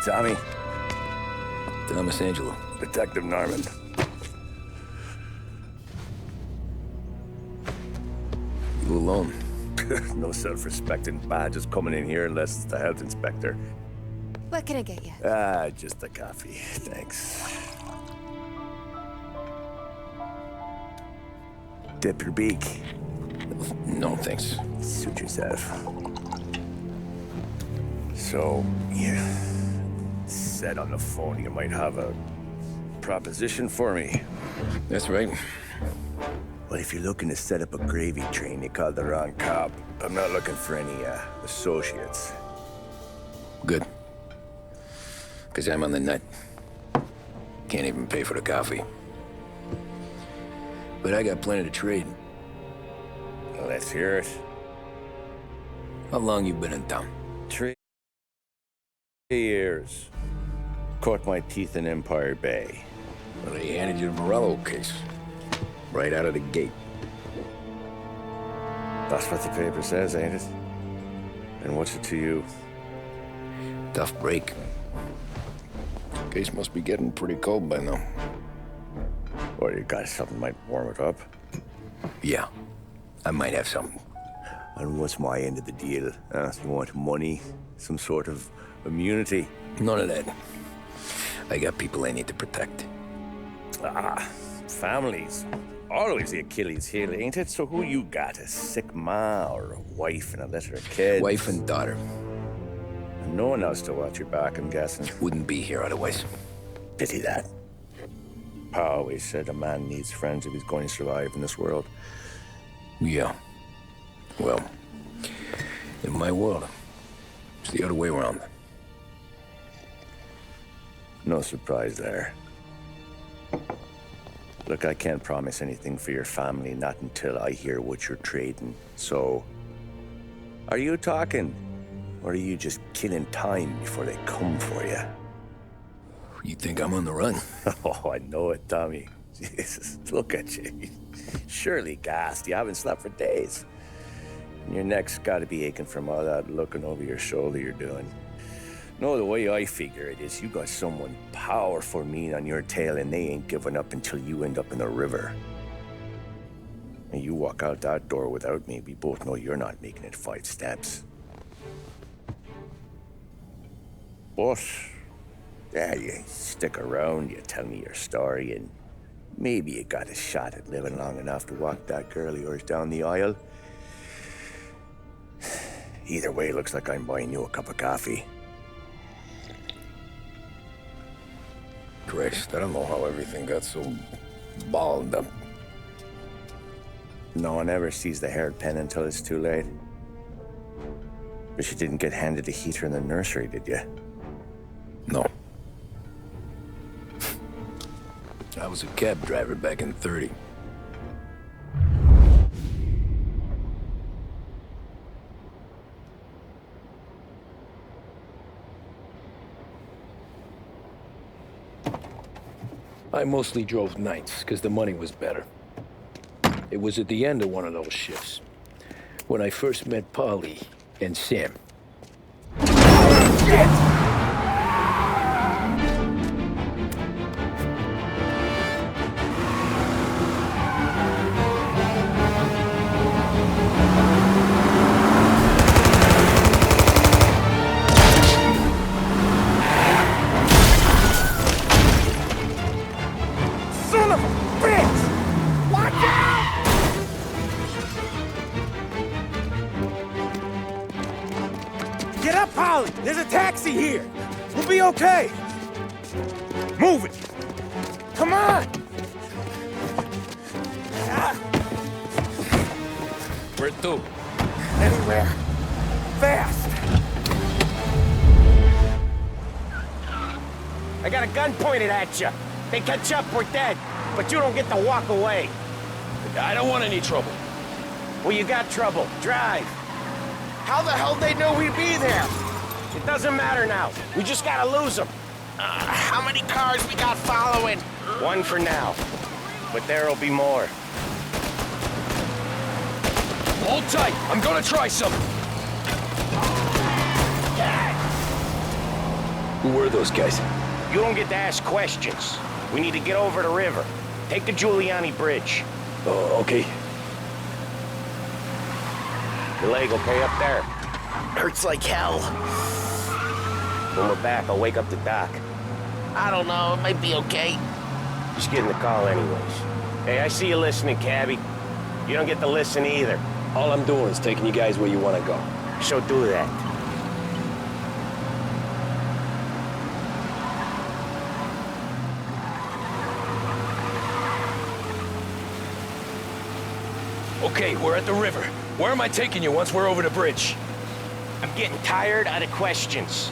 Tommy. Thomas Angelo. Detective Norman. You alone? No self-respecting badges coming in here unless it's the health inspector. What can I get you? Just a coffee. Thanks. Dip your beak. No, thanks. Suit yourself. So, you said on the phone you might have a proposition for me. That's right. Well, if you're looking to set up a gravy train, you called the wrong cop. I'm not looking for any, associates. Good. Because I'm on the nut. Can't even pay for the coffee. But I got plenty to trade. Well, let's hear it. How long you been in town? 3 years. Caught my teeth in Empire Bay. Well, they handed you the Morello case. Right out of the gate. That's what the paper says, ain't it? And what's it to you? Tough break. Case must be getting pretty cold by now. Or you got something might warm it up? Yeah, I might have something. And what's my end of the deal? You want money? Some sort of immunity? None of that. I got people I need to protect. Families. Always the Achilles heel, ain't it? So who you got? A sick ma or a wife and a litter of kids? Wife and daughter. And no one else to watch your back, I'm guessing. Wouldn't be here otherwise. Pity that. Pa always said a man needs friends if he's going to survive in this world. Yeah. Well, in my world, it's the other way around. No surprise there. Look, I can't promise anything for your family, not until I hear what you're trading. So, are you talking? Or are you just killing time before they come for you? You think I'm on the run? Oh, I know it, Tommy. Jesus, look at you. Surely gassed. You haven't slept for days. And your neck's got to be aching from all that looking over your shoulder you're doing. No, the way I figure it is you got someone powerful mean on your tail and they ain't giving up until you end up in the river. And you walk out that door without me, we both know you're not making it 5 steps. But, yeah, you stick around, you tell me your story, and maybe you got a shot at living long enough to walk that girl of yours down the aisle. Either way, it looks like I'm buying you a cup of coffee. Christ, I don't know how everything got so balled up. No one ever sees the haired pen until it's too late. But you didn't get handed a heater in the nursery, did you? No. I was a cab driver back in '30. I mostly drove nights, because the money was better. It was at the end of one of those shifts, when I first met Polly and Sam. Shit! Son of a bitch! Watch out! Get up, Polly! There's a taxi here! We'll be okay! Move it! Come on! Where to? Anywhere. Fast! I got a gun pointed at you. They catch up, we're dead. But you don't get to walk away. I don't want any trouble. Well, you got trouble. Drive. How the hell they know we'd be there? It doesn't matter now. We just gotta lose them. How many cars we got following? One for now. But there'll be more. Hold tight. I'm gonna try something. Who were those guys? You don't get to ask questions. We need to get over the river. Take the Giuliani Bridge. Oh, okay. Your leg okay up there? Hurts like hell. When we're back, I'll wake up the doc. I don't know, it might be okay. Just getting the call anyways. Hey, I see you listening, cabbie. You don't get to listen either. All I'm doing is taking you guys where you want to go. So do that. Okay, we're at the river. Where am I taking you once we're over the bridge? I'm getting tired of the questions.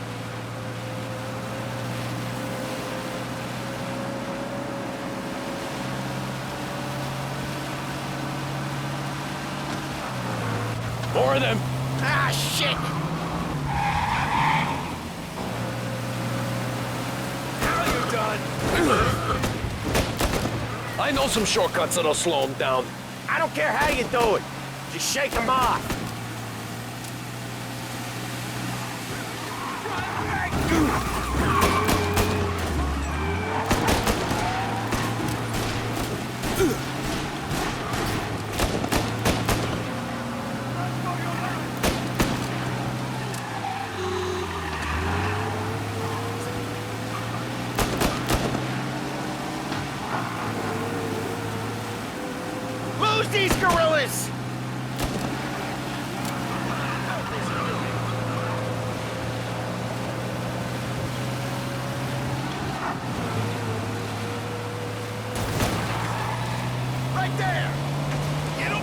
More of them. Ah, shit! Now you're done. I know some shortcuts that'll slow them down. I don't care how you do it. Just shake them off. Lose these gorillas! Right there! Get him!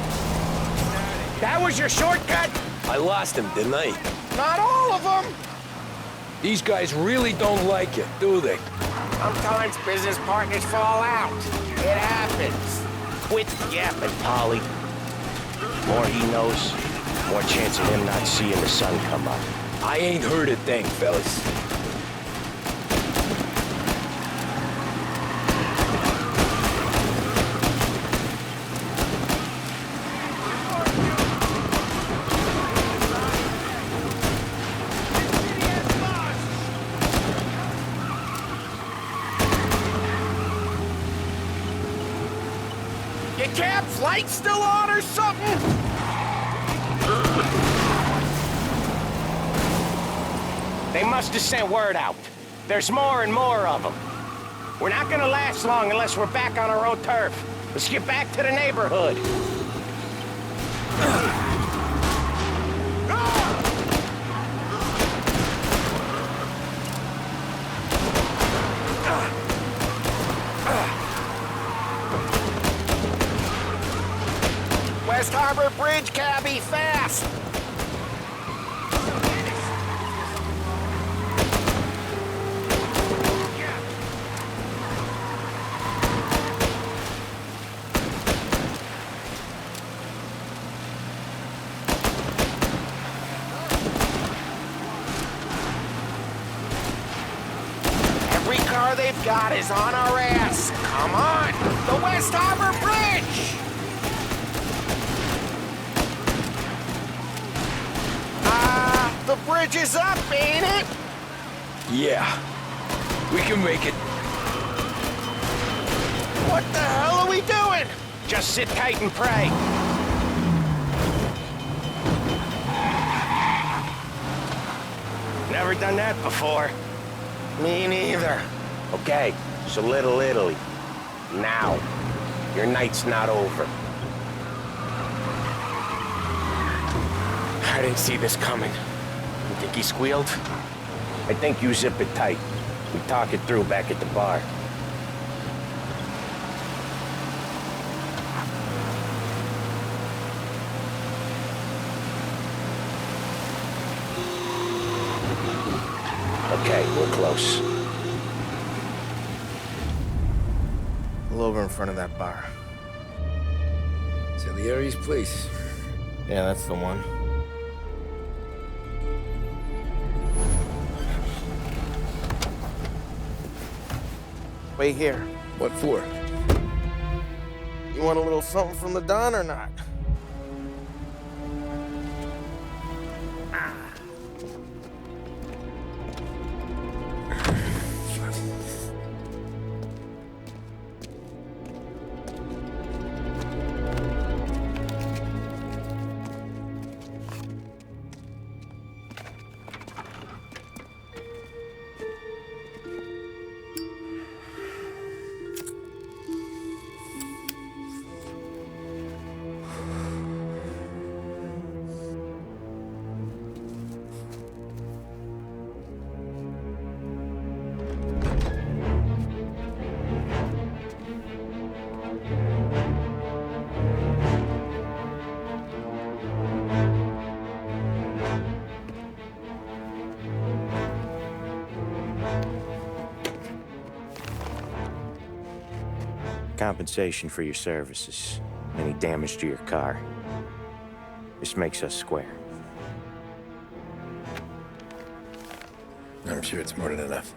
That was your shortcut? I lost him, didn't I? Not all of them! These guys really don't like it, do they? Sometimes business partners fall out. It happens. Quit yapping, Polly. More he knows, more chance of him not seeing the sun come up. I ain't heard a thing, fellas. Your cab's light still on or something? They must have sent word out. There's more and more of them. We're not gonna last long unless we're back on our own turf. Let's get back to the neighborhood. West Harbor Bridge, cabbie, fast! Every car they've got is on our ass. Come on, the West Harbor Bridge! The bridge is up, ain't it? Yeah, we can make it. What the hell are we doing? Just sit tight and pray. Never done that before. Me neither. Okay, so Little Italy. Now, your night's not over. I didn't see this coming. You think he squealed? I think you zip it tight. We talk it through back at the bar. Okay, we're close. Pull over in front of that bar. Salieri's place. Yeah, that's the one. Wait here. What for? You want a little something from the Don or not? compensation for your services, any damage to your car. This makes us square. I'm sure it's more than enough.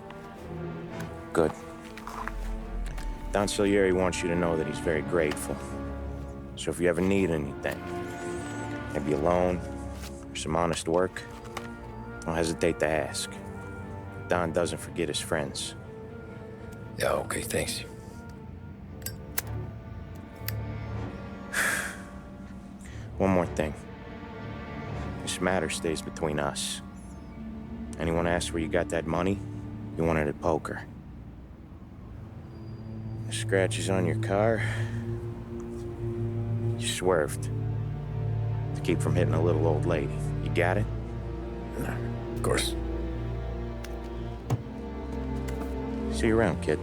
Good. Don Salieri wants you to know that he's very grateful. So if you ever need anything, maybe a loan or some honest work, don't hesitate to ask. Don doesn't forget his friends. Yeah, okay, thanks. One more thing. This matter stays between us. Anyone asks where you got that money, you won it at poker. The scratches on your car, you swerved to keep from hitting a little old lady. You got it? Of course. See you around, kid.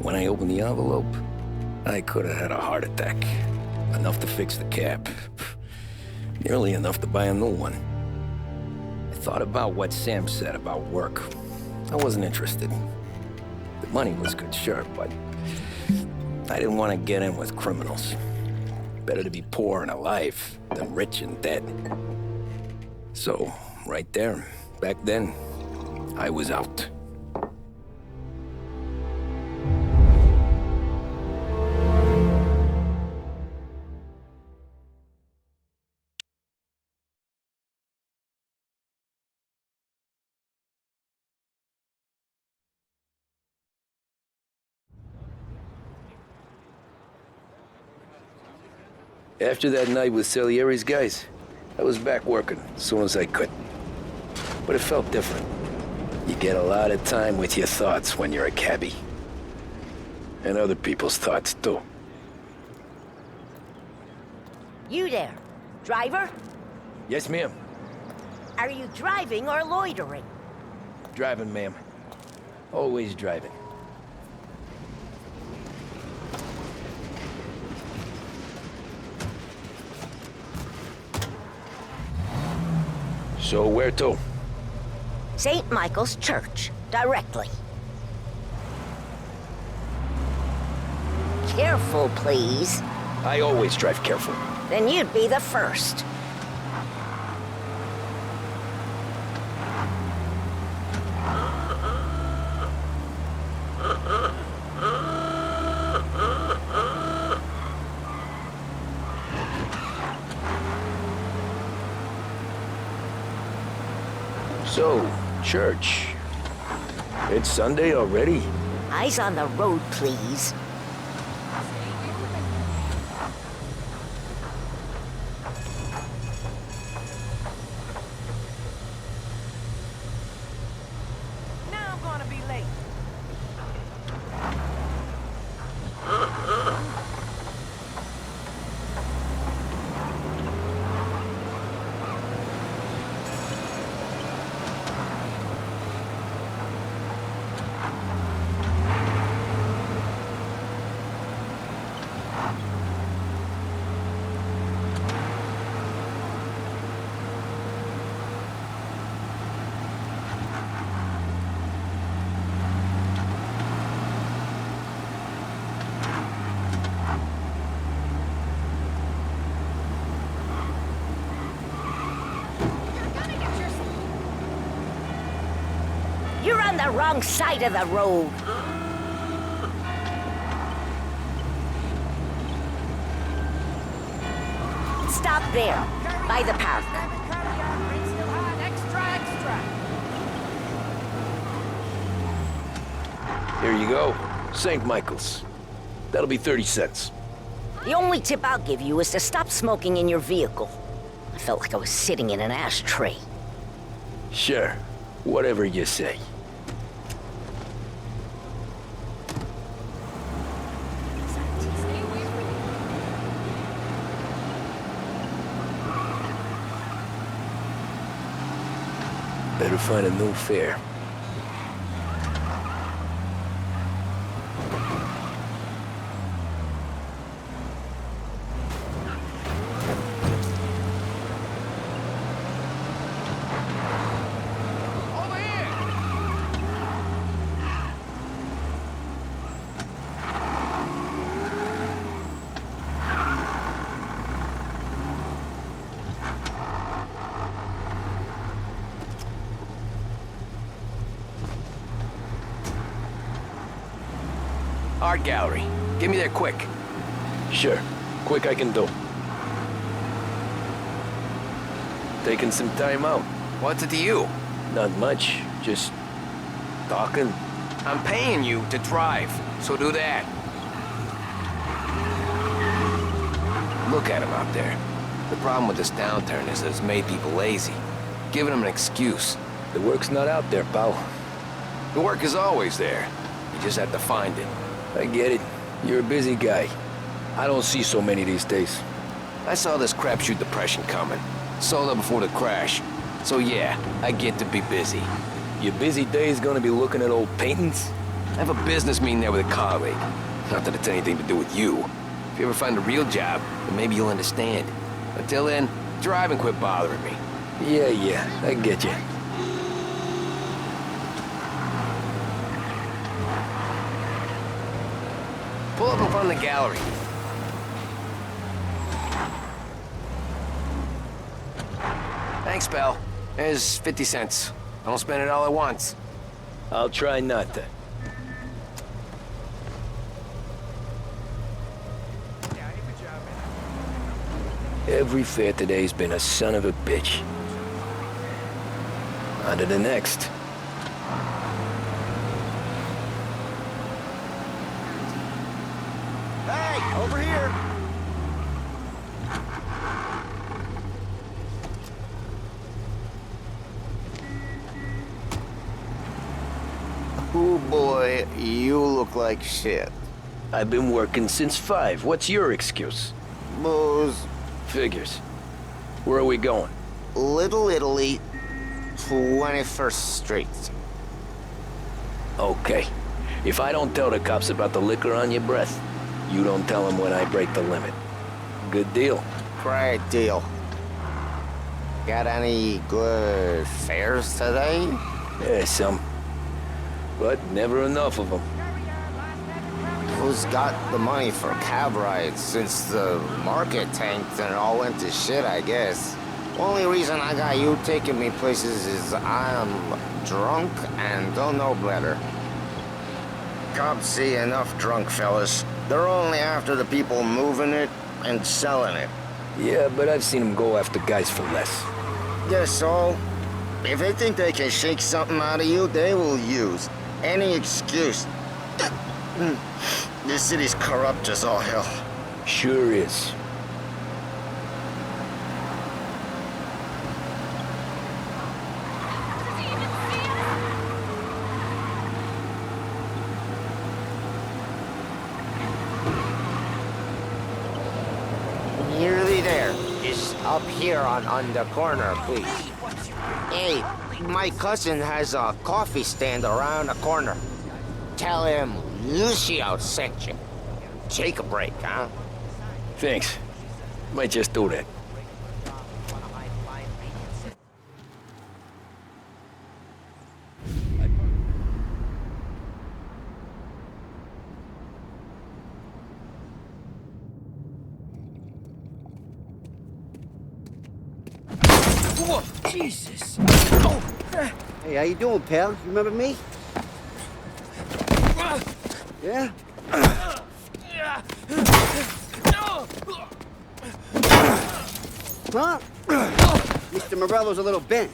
When I opened the envelope, I could have had a heart attack. Enough to fix the cap. Nearly enough to buy a new one. I thought about what Sam said about work. I wasn't interested. The money was good, sure, but I didn't want to get in with criminals. Better to be poor and alive than rich and dead. So, right there, back then, I was out. After that night with Salieri's guys, I was back working as soon as I could. But it felt different. You get a lot of time with your thoughts when you're a cabbie. And other people's thoughts, too. You there, driver? Yes, ma'am. Are you driving or loitering? Driving, ma'am. Always driving. So where to? St. Michael's Church, directly. Careful, please. I always drive careful. Then you'd be the first. So, church. It's Sunday already? Eyes on the road, please. Now I'm gonna be late. You're on the wrong side of the road. Stop there, by the park. Extra, extra. Here you go. St. Michael's. That'll be 30 cents. The only tip I'll give you is to stop smoking in your vehicle. I felt like I was sitting in an ashtray. Sure. Whatever you say. Better find a new fare. Art gallery. Get me there quick. Sure. Quick I can do. Taking some time out. What's it to you? Not much. Just talking. I'm paying you to drive, so do that. Look at him out there. The problem with this downturn is that it's made people lazy. Giving them an excuse. The work's not out there, pal. The work is always there. You just have to find it. I get it. You're a busy guy. I don't see so many these days. I saw this crapshoot depression coming. Sold up before the crash. So yeah, I get to be busy. Your busy day's gonna be looking at old paintings? I have a business meeting there with a colleague. Not that it's anything to do with you. If you ever find a real job, then maybe you'll understand. Until then, drive and quit bothering me. Yeah, I get you. Pull up in front of the gallery. Thanks, pal. There's 50 cents. Don't spend it all at once. I'll try not to. Every fair today's been a son of a bitch. On to the next. Hey, over here! Oh boy, you look like shit. I've been working since 5. What's your excuse? Booze, Figures. Where are we going? Little Italy, 21st Street. Okay. If I don't tell the cops about the liquor on your breath, you don't tell them when I break the limit. Good deal. Great deal. Got any good fares today? Yeah, some. But never enough of them. Who's got the money for cab rides since the market tanked and it all went to shit, I guess? Only reason I got you taking me places is I'm drunk and don't know better. Cops see enough drunk fellas. They're only after the people moving it and selling it. Yeah, but I've seen them go after guys for less. Yes, so if they think they can shake something out of you, they will use any excuse. This city's corrupt as all hell. Sure is. Nearly there. Just up here on the corner, please. Hey, my cousin has a coffee stand around the corner. Tell him Lucio sent you. Take a break, huh? Thanks. Might just do that. Whoa, Jesus! Hey, how you doing, pal? You remember me? Yeah? Huh? Mr. Morello's a little bent.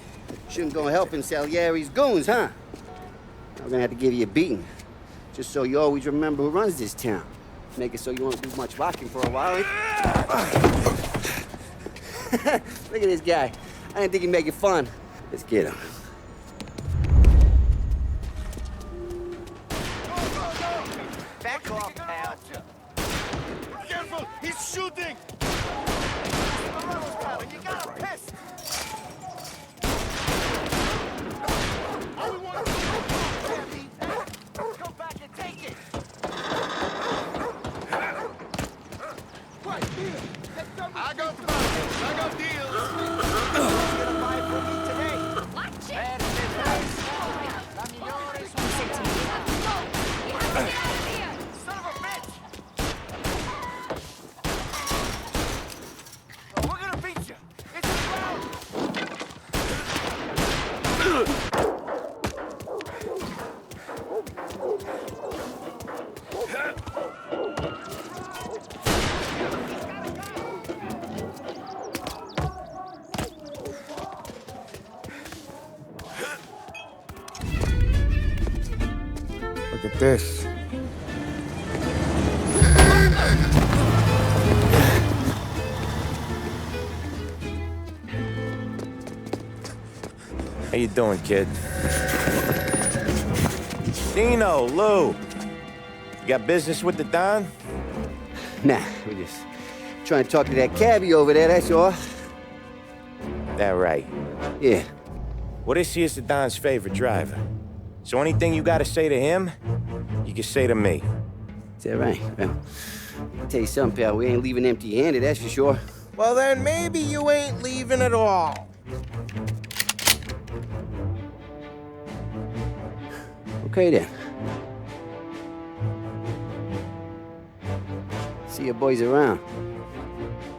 Shouldn't go helping Salieri's goons, huh? I'm gonna have to give you a beating. Just so you always remember who runs this town. Make it so you won't do much walking for a while. Look at this guy. I didn't think he'd make it fun. Let's get him. Back off, pal. Careful! He's shooting! You got him pissed! All we want is go back and take it! Right here! I got the bounty. I got deals! Who's gonna buy it from me today? Watch it! Bad son of a bitch! Oh, we're gonna beat you! It's a crowd! Look at this. How you doing, kid? Dino, Lou. You got business with the Don? Nah, we're just trying to talk to that cabbie over there, that's all. That right. Yeah. Well, this here's the Don's favorite driver. So anything you gotta say to him, you can say to me. Is that right? Well, I'll tell you something, pal. We ain't leaving empty-handed, that's for sure. Well, then maybe you ain't leaving at all. Okay, then. See your boys around.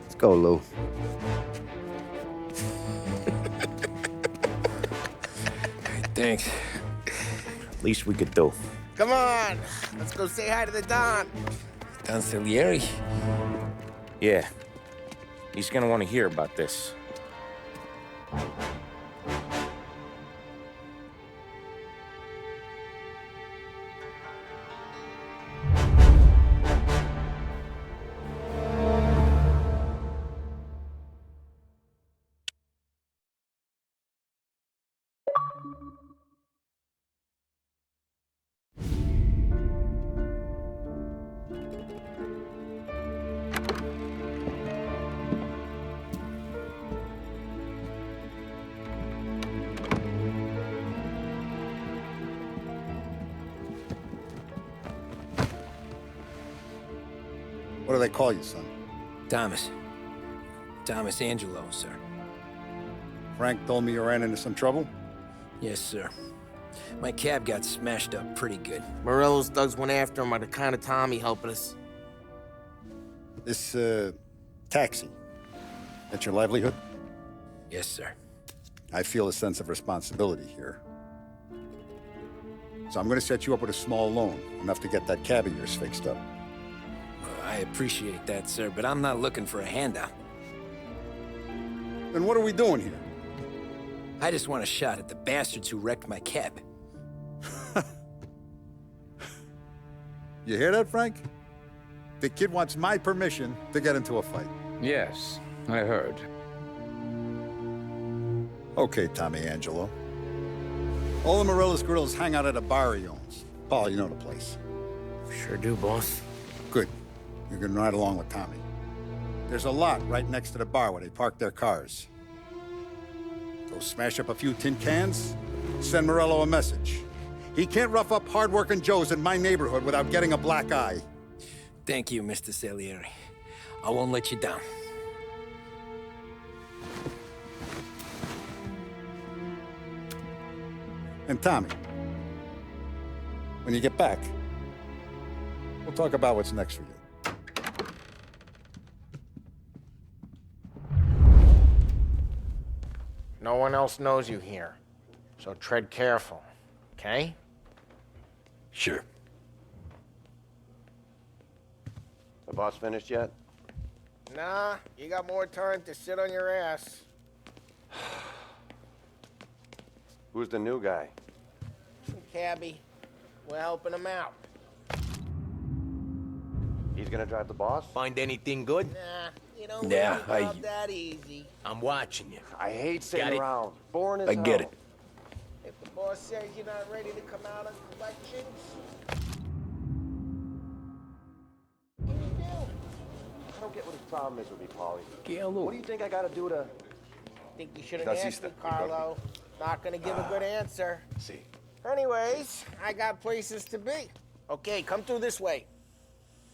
Let's go, Lou. Thanks. Least we could do. Come on, let's go say hi to the Don. Don Salieri? Yeah. He's gonna want to hear about this. What do they call you, son? Thomas. Thomas Angelo, sir. Frank told me you ran into some trouble? Yes, sir. My cab got smashed up pretty good. Morello's thugs went after him by the kind of Tommy helping us. This, taxi. That's your livelihood? Yes, sir. I feel a sense of responsibility here. So I'm gonna set you up with a small loan, enough to get that cab of yours fixed up. I appreciate that, sir, but I'm not looking for a handout. Then what are we doing here? I just want a shot at the bastards who wrecked my cab. You hear that, Frank? The kid wants my permission to get into a fight. Yes, I heard. Okay, Tommy Angelo. All the Morello's grills hang out at a bar he owns. Paul, you know the place. Sure do, boss. Good. You can ride along with Tommy. There's a lot right next to the bar where they park their cars. Go smash up a few tin cans, send Morello a message. He can't rough up hard-working Joes in my neighborhood without getting a black eye. Thank you, Mr. Salieri. I won't let you down. And Tommy, when you get back, we'll talk about what's next for you. No one else knows you here, so tread careful, okay? Sure. The boss finished yet? Nah, you got more time to sit on your ass. Who's the new guy? Some cabbie. We're helping him out. He's gonna drive the boss? Find anything good? Nah, you don't Yeah, leave out that easy. I'm watching you. I hate Got sitting it. around. Boring as I get hell. it. If the boss says you're not ready to come out on collections, what do you do? I don't get what his problem is with me, Paulie. What What do you think I gotta do to... Think you should have asked me, Carlo. Not gonna give a good answer. See. Anyways, I got places to be. Okay, come through this way.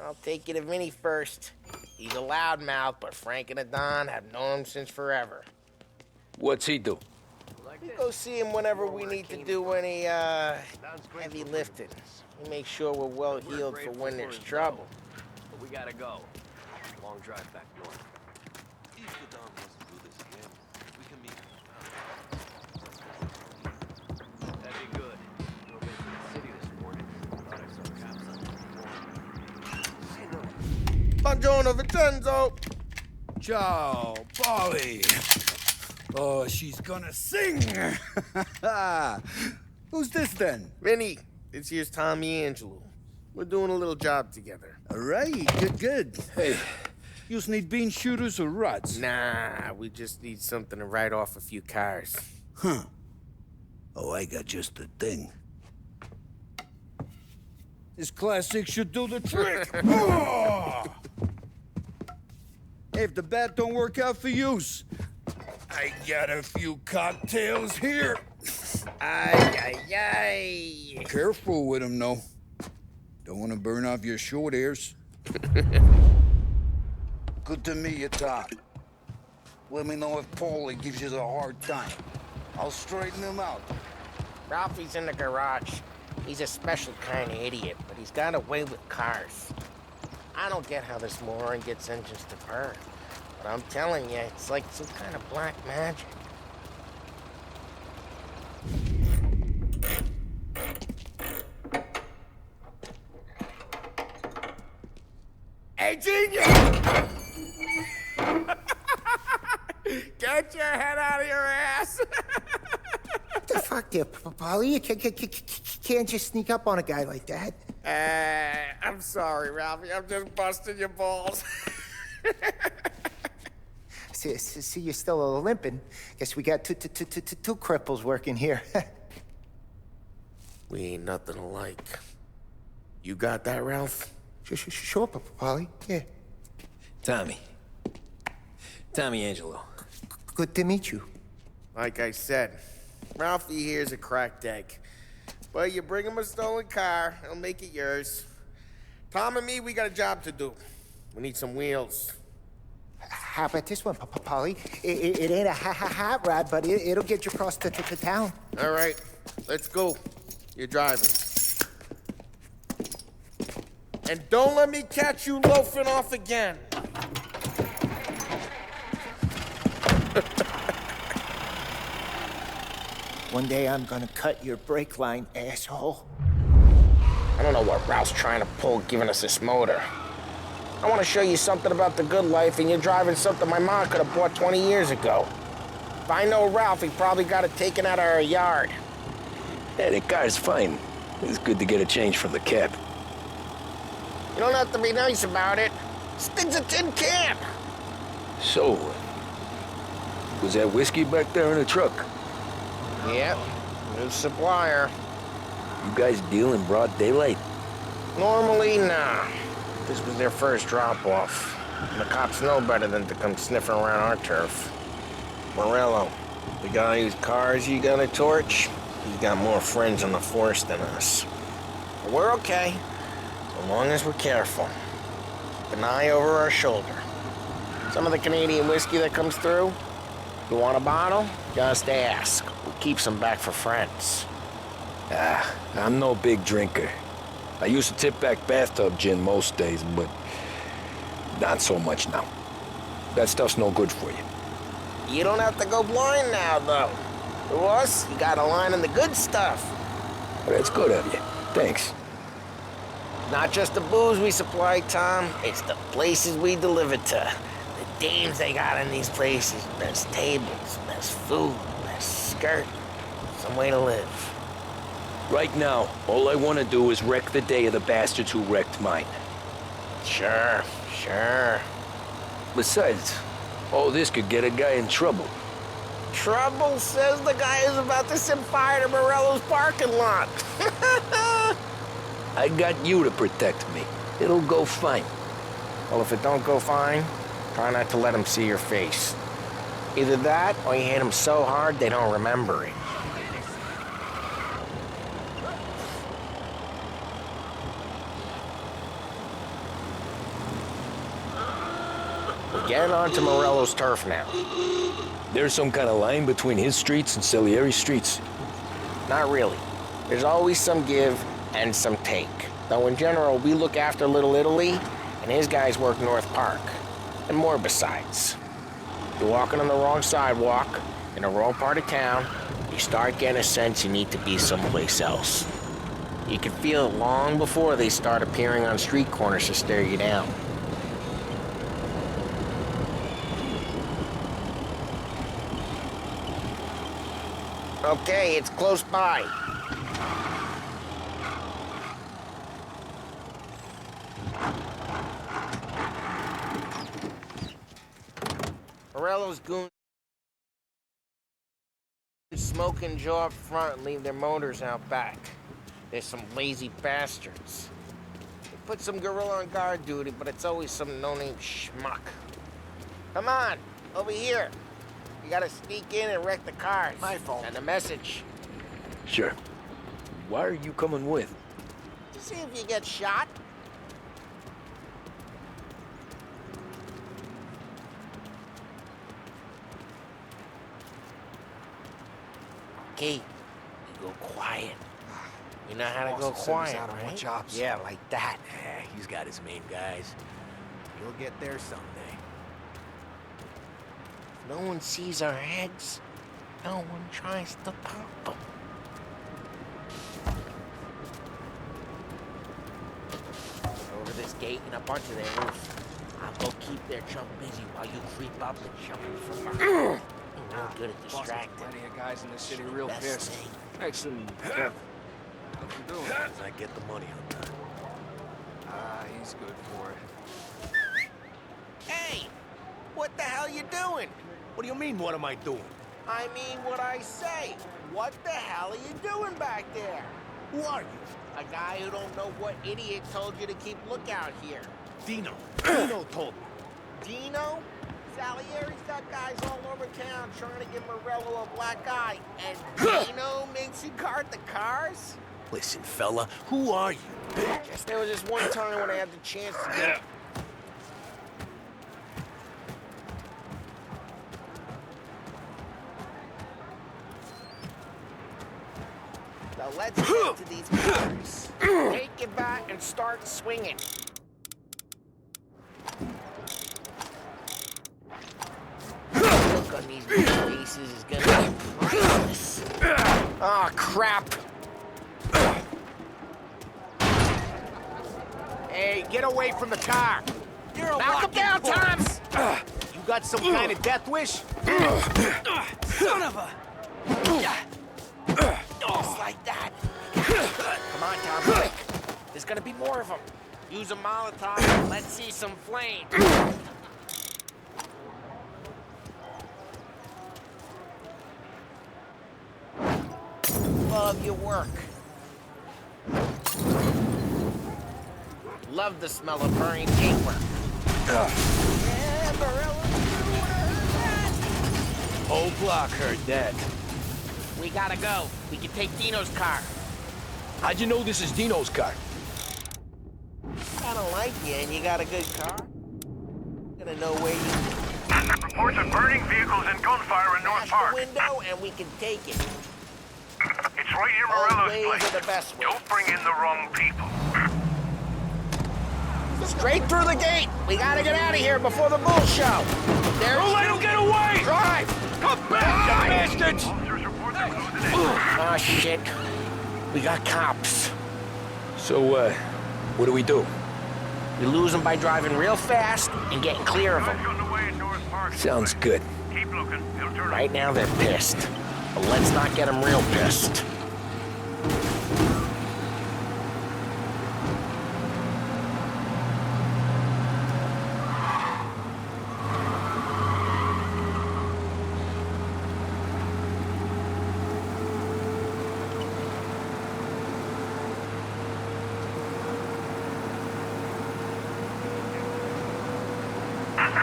I'll take you to Vinny first. He's a loudmouth, but Frank and the Don have known him since forever. What's he do? We go see him whenever we need to do any, heavy lifting. We make sure we're well healed for when there's trouble. But we gotta go. Long drive back north. If the Don wants to do this again, we can meet him. That'd be good. Drove into the city this morning. Thought I saw cops on the corner. Buongiorno, Vincenzo! Ciao, Polly. Oh, she's gonna sing. Who's this then? Vinny, This here's Tommy Angelo. We're doing a little job together. All right, good. Hey, you just need bean shooters or rods? Nah, we just need something to write off a few cars. Huh. Oh, I got just the thing. This classic should do the trick. Oh! Hey, if the bat don't work out for use, I got a few cocktails here. Ay. Careful with them, though. Don't want to burn off your short hairs. Good to meet you, Tom. Let me know if Paulie gives you a hard time. I'll straighten him out. Ralphie's in the garage. He's a special kind of idiot, but he's got a way with cars. I don't get how this moron gets engines to burn. But I'm telling you, it's like some kind of black magic. Hey, genius! Get your head out of your ass! What the fuck there, Paulie? You can't just sneak up on a guy like that. I'm sorry, Ralphie. I'm just busting your balls. See, you're still limping. Guess we got two cripples working here. We ain't nothing alike. You got that, Ralph? Sure, Paulie. Yeah. Tommy Angelo. Good to meet you. Like I said, Ralphie here's a cracked egg. But you bring him a stolen car, he'll make it yours. Tom and me, we got a job to do. We need some wheels. How about this one, Paulie? It ain't a hot rod, but it'll get you across to town. All right, let's go. You're driving. And don't let me catch you loafing off again. One day I'm gonna cut your brake line, asshole. I don't know what Ralph's trying to pull giving us this motor. I want to show you something about the good life, and you're driving something my mom could have bought 20 years ago. If I know Ralph, he probably got it taken out of our yard. Yeah, the car's fine. It's good to get a change from the cab. You don't have to be nice about it. This thing's a tin can. So, was that whiskey back there in the truck? Yep, new supplier. You guys deal in broad daylight? Normally, nah. This was their first drop-off. And the cops know better than to come sniffing around our turf. Morello, the guy whose cars you got a torch, he's got more friends on the force than us. But we're okay, so long as we're careful. Keep an eye over our shoulder. Some of the Canadian whiskey that comes through, you want a bottle? Just ask. We'll keep some back for friends. I'm no big drinker. I used to tip back bathtub gin most days, but not so much now. That stuff's no good for you. You don't have to go blind now, though. To us, you got a line in the good stuff. Well, that's good of you. Thanks. Not just the booze we supply, Tom. It's the places we deliver to. The dames they got in these places. Best tables, best food, best skirt. Some way to live. Right now, all I want to do is wreck the day of the bastards who wrecked mine. Sure. Besides, all this could get a guy in trouble. Trouble, says the guy who's about to set fire to Morello's parking lot. I got you to protect me. It'll go fine. Well, if it don't go fine, try not to let them see your face. Either that, or you hit them so hard they don't remember it. We're getting onto Morello's turf now. There's some kind of line between his streets and Salieri's streets? Not really. There's always some give and some take. Though in general, we look after Little Italy, and his guys work North Park. And more besides. You're walking on the wrong sidewalk, in the wrong part of town, you start getting a sense you need to be someplace else. You can feel it long before they start appearing on street corners to stare you down. Okay, it's close by. Morello's goons smoke and jaw up front and leave their motors out back. They're some lazy bastards. They put some gorilla on guard duty, but it's always some no-name schmuck. Come on, over here. You gotta sneak in and wreck the cars. My fault. Send a message. Sure. Why are you coming with? To see if you get shot. Okay, you go quiet. You know how to go quiet, right? Jobs. Yeah, like that. He's got his main guys. You'll get there someday. If no one sees our heads, no one tries to pop them. Over this gate and a bunch of their roofs. I'll go keep their chump busy while you creep up and shove them from behind. You're real good at distracting. Plenty of guys in the city real Best pissed. thing. Excellent. What you doing? I get the money on time. He's good for it. Hey! What the hell you doing? What do you mean, what am I doing? I mean what I say. What the hell are you doing back there? Who are you? A guy who don't know what idiot told you to keep lookout here. Dino. Dino told me. Dino? Salieri's got guys all over town trying to give Morello a black eye. And Dino makes you guard the cars? Listen, fella, who are you? Guess there was just one time when I had the chance to get... So let's get to these cars. Take it back and start swinging. Look on these faces is gonna be priceless. Oh, crap. Hey, get away from the car! You're a Knock him down, Toms! You got some kind of death wish? Son of a... Just like that. Come on, Tom, quick. There's gonna be more of them. Use a Molotov and let's see some flame. Love your work. Love the smell of burning paper. Yeah, Morello, Whole block heard that. we gotta go. We can take Dino's car. How'd you know this is Dino's car? I don't like you and you got a good car. Gonna know where you... Reports of burning vehicles and gunfire in North Smash Park. the window and we can take it. It's right near All Morello's ways place. are the best way. Don't bring in the wrong people. Straight through the gate. We gotta get out of here before the bull show. Don't let him get away! Drive! Come back, you bastards! Officers report they're closing in. Oh, shit. We got cops. So, what do we do? We lose them by driving real fast and getting clear of them. Guys on the way in North Park. Sounds good. Keep looking. They'll turn Right now they're pissed. But let's not get them real pissed.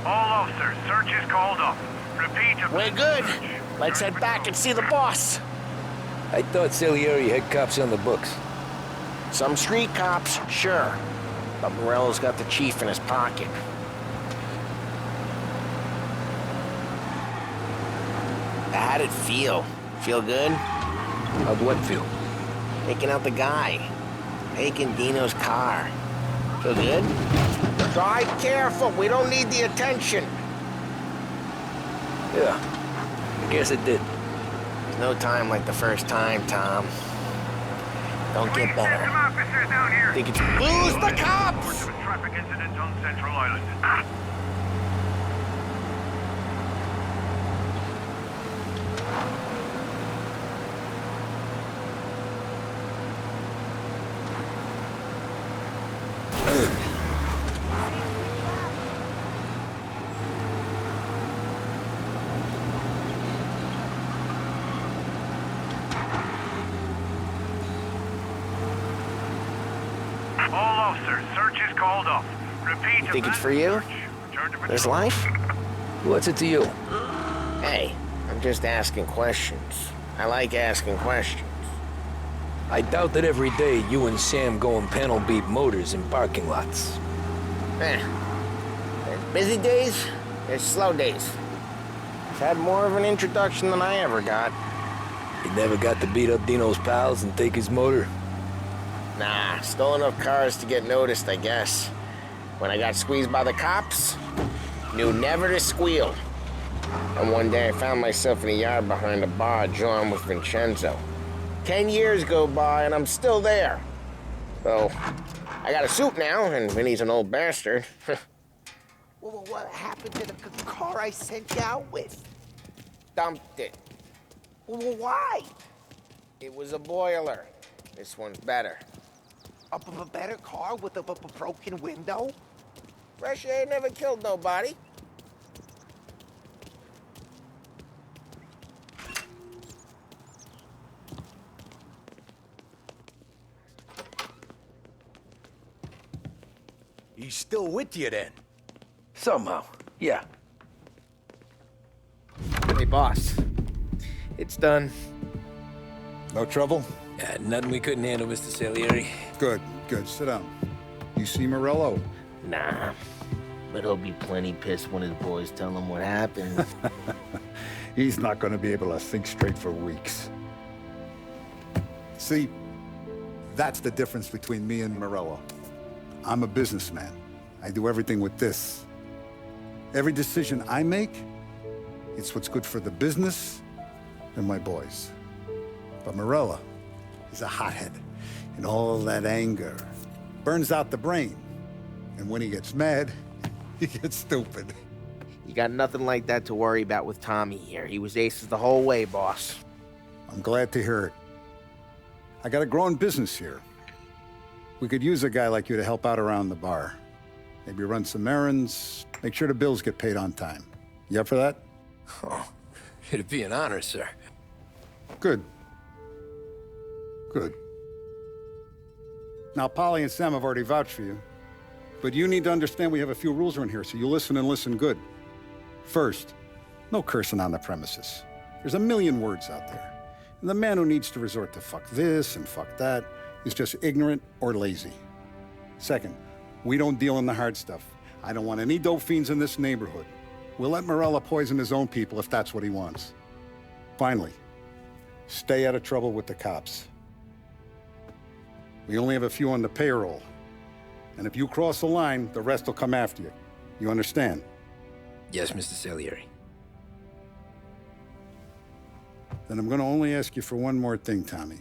All officers, search is called up. Repeat. We're good. Let's head back and see the boss. I thought Salieri had cops on the books. Some street cops, sure. But Morello's got the chief in his pocket. How'd it feel? Feel good? How'd what feel? Taking out the guy. Taking Dino's car. Feel good? Drive careful. We don't need the attention. Yeah, I guess it did. There's no time like the first time, Tom. Don't get Some better. officers down here. Think it's... Lose the cops! Reports of a traffic incident on Central Island. All officers, search is called off. Repeat. You think it's for you? This life? What's it to you? Hey, I'm just asking questions. I like asking questions. I doubt that every day you and Sam go and panel beat motors in parking lots. There's busy days, there's slow days. I've had more of an introduction than I ever got. You never got to beat up Dino's pals and take his motor? Nah, stole enough cars to get noticed, I guess. When I got squeezed by the cops, knew never to squeal. And one day I found myself in a yard behind a bar drawn with Vincenzo. 10 years go by and I'm still there. So, I got a suit now, and Vinny's an old bastard. Well, what happened to the car I sent you out with? Dumped it. Well, why? It was a boiler. This one's better. A better car with a broken window? Fresh air never killed nobody. He's still with you then? Somehow, yeah. Hey, boss. It's done. No trouble? Yeah, nothing we couldn't handle, Mr. Salieri. Good, good. Sit down. You see Morello? Nah. But he'll be plenty pissed when his boys tell him what happened. He's not going to be able to think straight for weeks. See, that's the difference between me and Morello. I'm a businessman. I do everything with this. Every decision I make, it's what's good for the business and my boys. But Morello is a hothead, and all that anger burns out the brain. And when he gets mad, he gets stupid. You got nothing like that to worry about with Tommy here. He was aces the whole way, boss. I'm glad to hear it. I got a growing business here. We could use a guy like you to help out around the bar. Maybe run some errands, make sure the bills get paid on time. You up for that? Oh, it'd be an honor, sir. Good. Good. Now, Polly and Sam have already vouched for you, but you need to understand we have a few rules around here, so you listen and listen good. First, no cursing on the premises. There's a million words out there. And the man who needs to resort to fuck this and fuck that is just ignorant or lazy. Second, we don't deal in the hard stuff. I don't want any dope fiends in this neighborhood. We'll let Morella poison his own people if that's what he wants. Finally, stay out of trouble with the cops. We only have a few on the payroll. And if you cross the line, the rest will come after you. You understand? Yes, Mr. Salieri. Then I'm going to only ask you for one more thing, Tommy.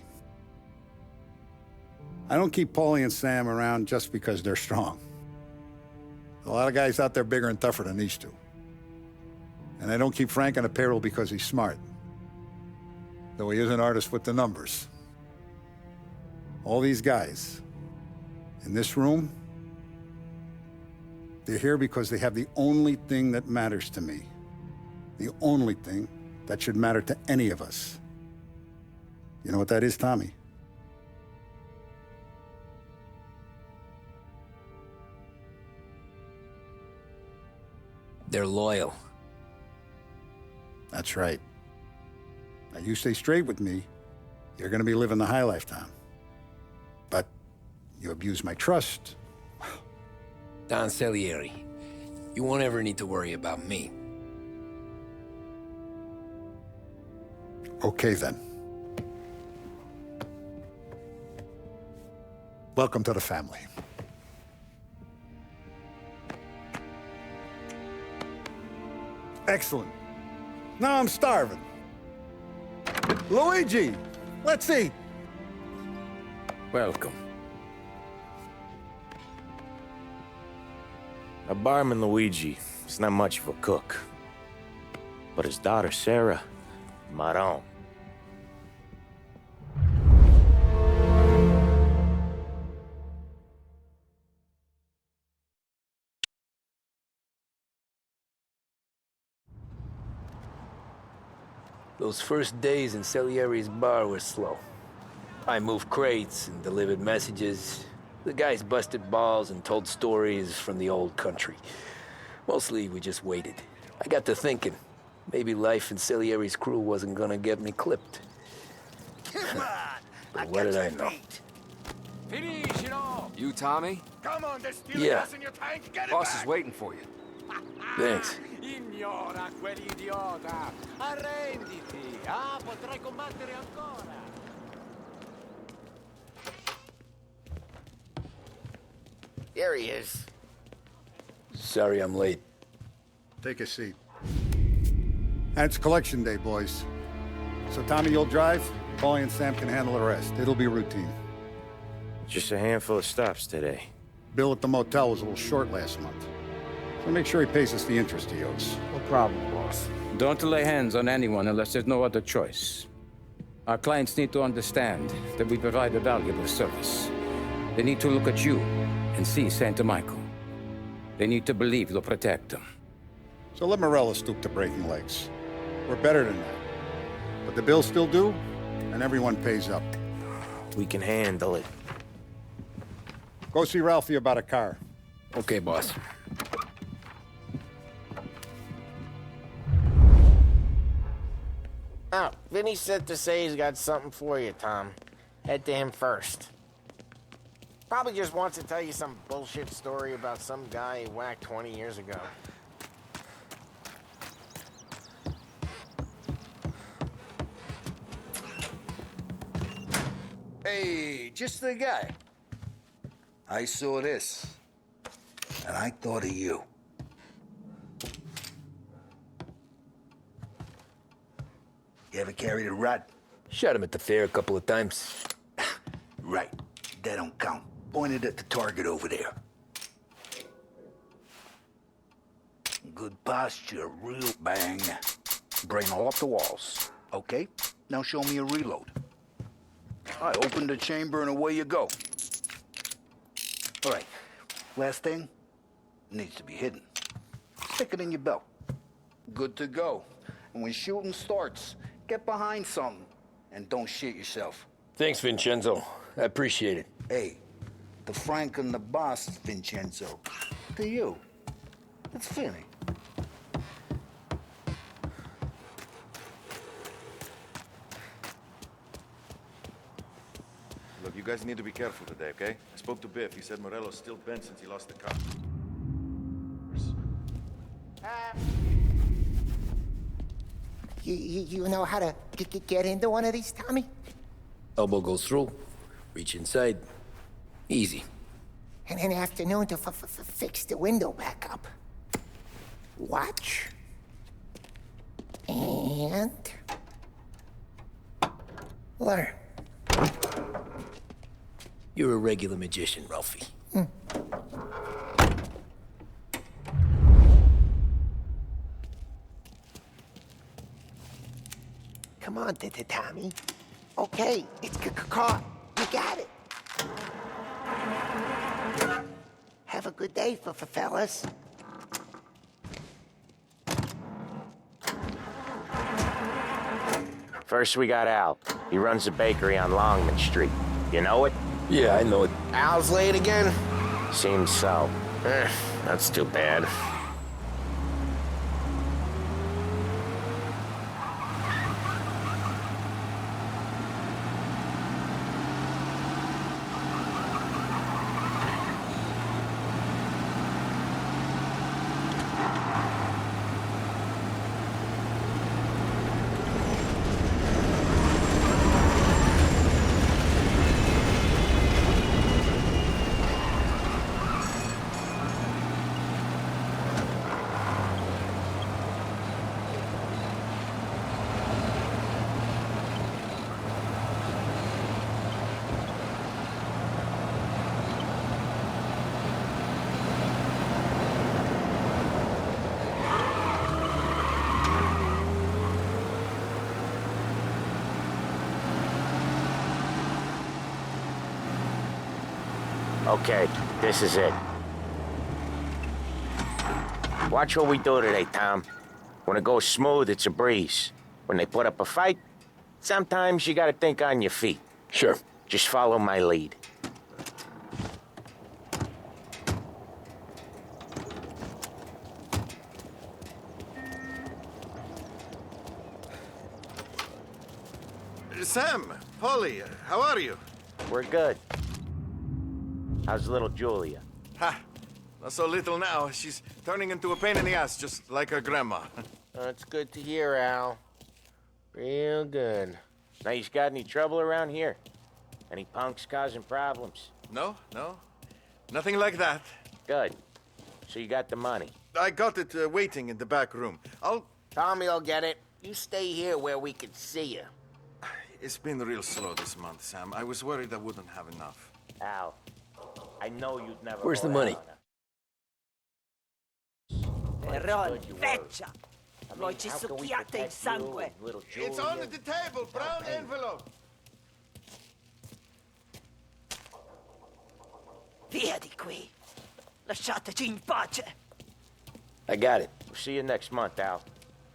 I don't keep Paulie and Sam around just because they're strong. A lot of guys out there bigger and tougher than these two. And I don't keep Frank on the payroll because he's smart. Though he is an artist with the numbers. All these guys in this room, they're here because they have the only thing that matters to me. The only thing that should matter to any of us. You know what that is, Tommy? They're loyal. That's right. Now, you stay straight with me, you're gonna be living the high life, Tom. But you abuse my trust. Don Salieri, you won't ever need to worry about me. Okay, then. Welcome to the family. Excellent. Now I'm starving. Luigi, let's eat. Welcome. A barman Luigi is not much of a cook. But his daughter Sarah, Maron. Those first days in Salieri's bar were slow. I moved crates and delivered messages. The guys busted balls and told stories from the old country. Mostly, we just waited. I got to thinking, maybe life in Salieri's crew wasn't gonna get me clipped. But what did I know? Finish it all! You, Tommy? Come on, there's still Yeah. gas in your tank. Get it Boss back. is waiting for you. Thanks. Ignora quell'idiota. Arrenditi. Ah, potrai combattere ancora. Here he is. Sorry I'm late. Take a seat. And it's collection day, boys. So Tommy, you'll drive. Paulie and Sam can handle the rest. It'll be routine. Just a handful of stops today. Bill at the motel was a little short last month. So make sure he pays us the interest he owes. No problem, boss. Don't lay hands on anyone unless there's no other choice. Our clients need to understand that we provide a valuable service. They need to look at you and see Santa Michael. They need to believe you'll protect them. So let Morella stoop to breaking legs. We're better than that. But the bills still due, and everyone pays up. We can handle it. Go see Ralphie about a car. Okay, boss. Oh, Vinny said to say he's got something for you, Tom. Head to him first. Probably just wants to tell you some bullshit story about some guy he whacked 20 years ago. Hey, just the guy. I saw this, and I thought of you. You ever carried a rat? Shot him at the fair a couple of times. Right. That don't count. Pointed at the target over there. Good posture, real bang. Brain all off the walls. Okay? Now show me a reload. I open the chamber and away you go. All right. Last thing needs to be hidden. Stick it in your belt. Good to go. And when shooting starts, get behind something and don't shit yourself. Thanks, Vincenzo. I appreciate it. Hey, the Frank and the boss, Vincenzo. To you. It's Vinny. Look, you guys need to be careful today, okay? I spoke to Biff. He said Morello's still bent since he lost the car. You know how to get into one of these, Tommy? Elbow goes through. Reach inside. Easy. And an afternoon to fix the window back up. Watch. And... learn. You're a regular magician, Ralphie. Come on, Tommy. Okay, it's caught. You got it. Have a good day, fellas. First, we got Al. He runs a bakery on Longman Street. You know it? Yeah, I know it. Al's late again? Seems so. That's too bad. Okay, this is it. Watch what we do today, Tom. When it goes smooth, it's a breeze. When they put up a fight, sometimes you gotta think on your feet. Sure. Just follow my lead. Sam, Polly, how are you? We're good. How's little Julia? Ha! Not so little now. She's turning into a pain in the ass, just like her grandma. That's good to hear, Al. Real good. Now, you got any trouble around here? Any punks causing problems? No. Nothing like that. Good. So you got the money? I got it waiting in the back room. Tommy will get it. You stay here where we can see you. It's been real slow this month, Sam. I was worried I wouldn't have enough. Al, I know you'd never... Where's the money? Ron, feccia! Voi ci succhiate il sangue! It's on the table, brown envelope! Via di qui! Lasciateci in pace! I got it. We'll see you next month, Al.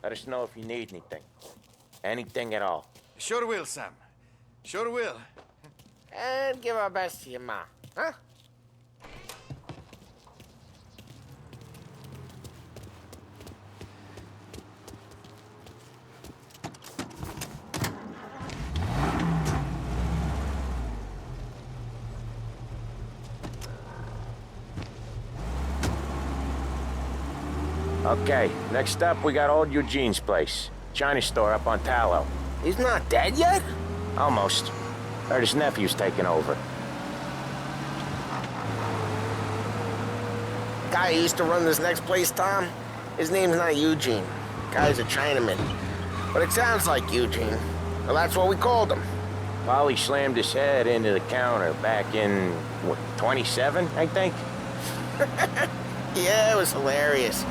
Let us know if you need anything. Anything at all. Sure will, Sam. Sure will. And give our best to your ma, huh? Okay, next up, we got old Eugene's place. China store up on Tallow. He's not dead yet? Almost. Heard his nephew's taking over. Guy who used to run this next place, Tom, his name's not Eugene. Guy's a Chinaman. But it sounds like Eugene. Well, that's what we called him. Polly slammed his head into the counter back in, what, 27, I think? Yeah, it was hilarious.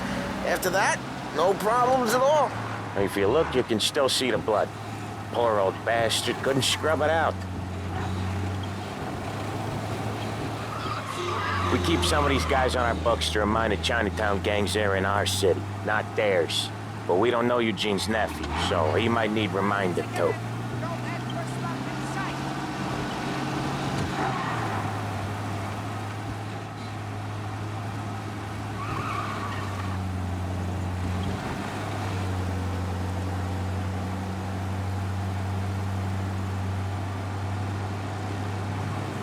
After that, no problems at all. If you look, you can still see the blood. Poor old bastard couldn't scrub it out. We keep some of these guys on our books to remind the Chinatown gangs they're in our city, not theirs. But we don't know Eugene's nephew, so he might need reminded too.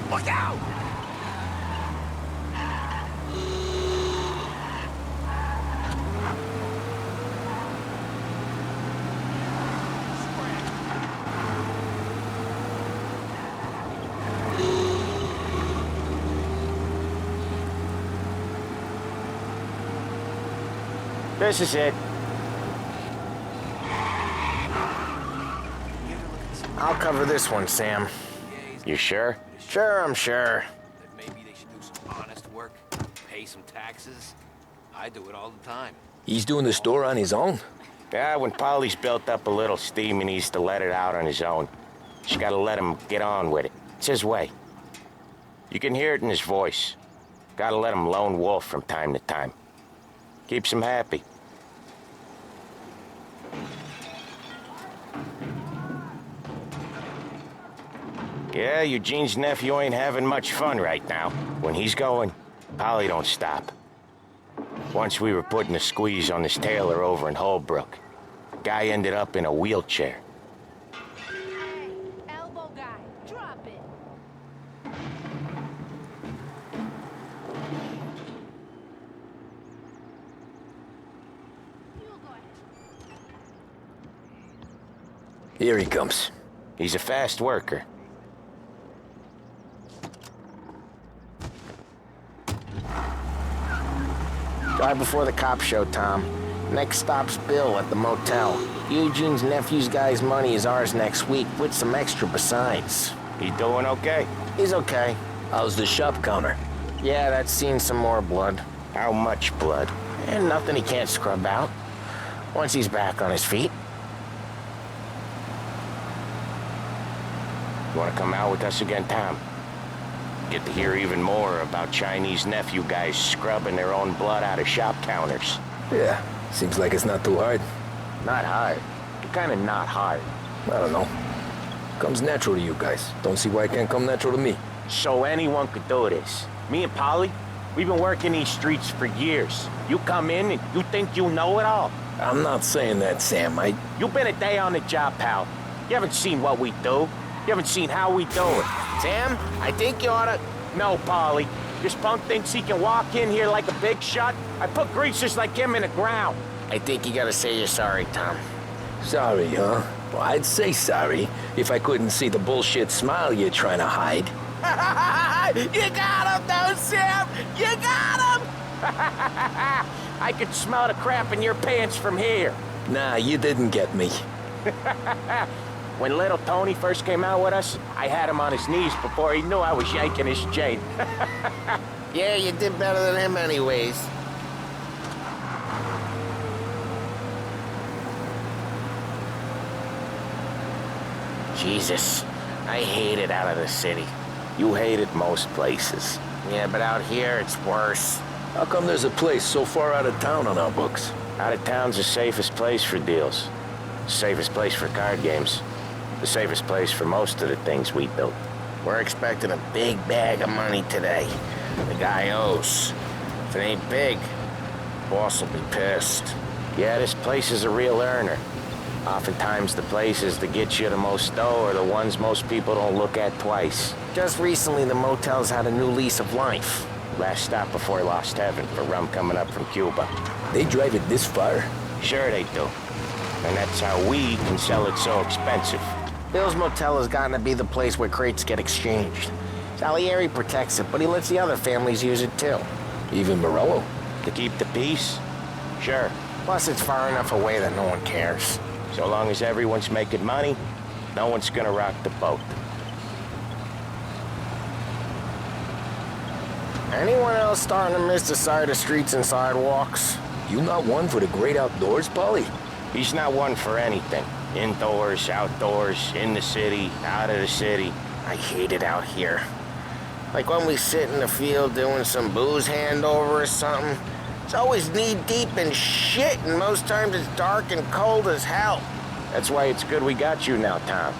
Look out! This is it. I'll cover this one, Sam. You sure? Sure, I'm sure. Maybe they should do some honest work, pay some taxes. I do it all the time. He's doing the store on his own? Yeah, when Polly's built up a little steam, he needs to let it out on his own. Just gotta let him get on with it. It's his way. You can hear it in his voice. Gotta let him lone wolf from time to time. Keeps him happy. Yeah, Eugene's nephew ain't having much fun right now. When he's going, Polly don't stop. Once we were putting a squeeze on this tailor over in Holbrook. Guy ended up in a wheelchair. Hey, elbow guy, drop it. Here he comes. He's a fast worker. Drive before the cops show, Tom. Next stop's Bill at the motel. Eugene's nephew's guy's money is ours next week, with some extra besides. He doing okay? He's okay. How's the shop counter? Yeah, that's seen some more blood. How much blood? And nothing he can't scrub out. Once he's back on his feet. You wanna come out with us again, Tom? Get to hear even more about Chinese nephew guys scrubbing their own blood out of shop counters. Yeah, seems like it's not too hard. Not hard. Kinda not hard. I don't know. Comes natural to you guys. Don't see why it can't come natural to me. So anyone could do this. Me and Polly, we've been working these streets for years. You come in and you think you know it all. I'm not saying that, Sam. You've been a day on the job, pal. You haven't seen what we do. You haven't seen how we do it. Sam, I think you oughta... No, Polly. This punk thinks he can walk in here like a big shot. I put greasers like him in the ground. I think you gotta say you're sorry, Tom. Sorry, huh? Well, I'd say sorry if I couldn't see the bullshit smile you're trying to hide. You got him, though, Sam! You got him! I could smell the crap in your pants from here. Nah, you didn't get me. When little Tony first came out with us, I had him on his knees before he knew I was yanking his chain. Yeah, you did better than him anyways. Jesus, I hate it out of the city. You hate it most places. Yeah, but out here, it's worse. How come there's a place so far out of town on our books? Out of town's the safest place for deals. The safest place for card games. The safest place for most of the things we built. We're expecting a big bag of money today. The guy owes. If it ain't big, boss will be pissed. Yeah, this place is a real earner. Oftentimes the places that get you the most dough are the ones most people don't look at twice. Just recently, the motel's had a new lease of life. Last stop before Lost Heaven for rum coming up from Cuba. They drive it this far? Sure they do. And that's how we can sell it so expensive. Bill's Motel has gotten to be the place where crates get exchanged. Salieri protects it, but he lets the other families use it too. Even Morello? To keep the peace? Sure. Plus, it's far enough away that no one cares. So long as everyone's making money, no one's gonna rock the boat. Anyone else starting to miss the sight of streets and sidewalks? You not one for the great outdoors, Polly? He's not one for anything. Indoors, outdoors, in the city, out of the city. I hate it out here. Like when we sit in the field doing some booze handover or something. It's always knee-deep in shit, and most times it's dark and cold as hell. That's why it's good we got you now, Tom.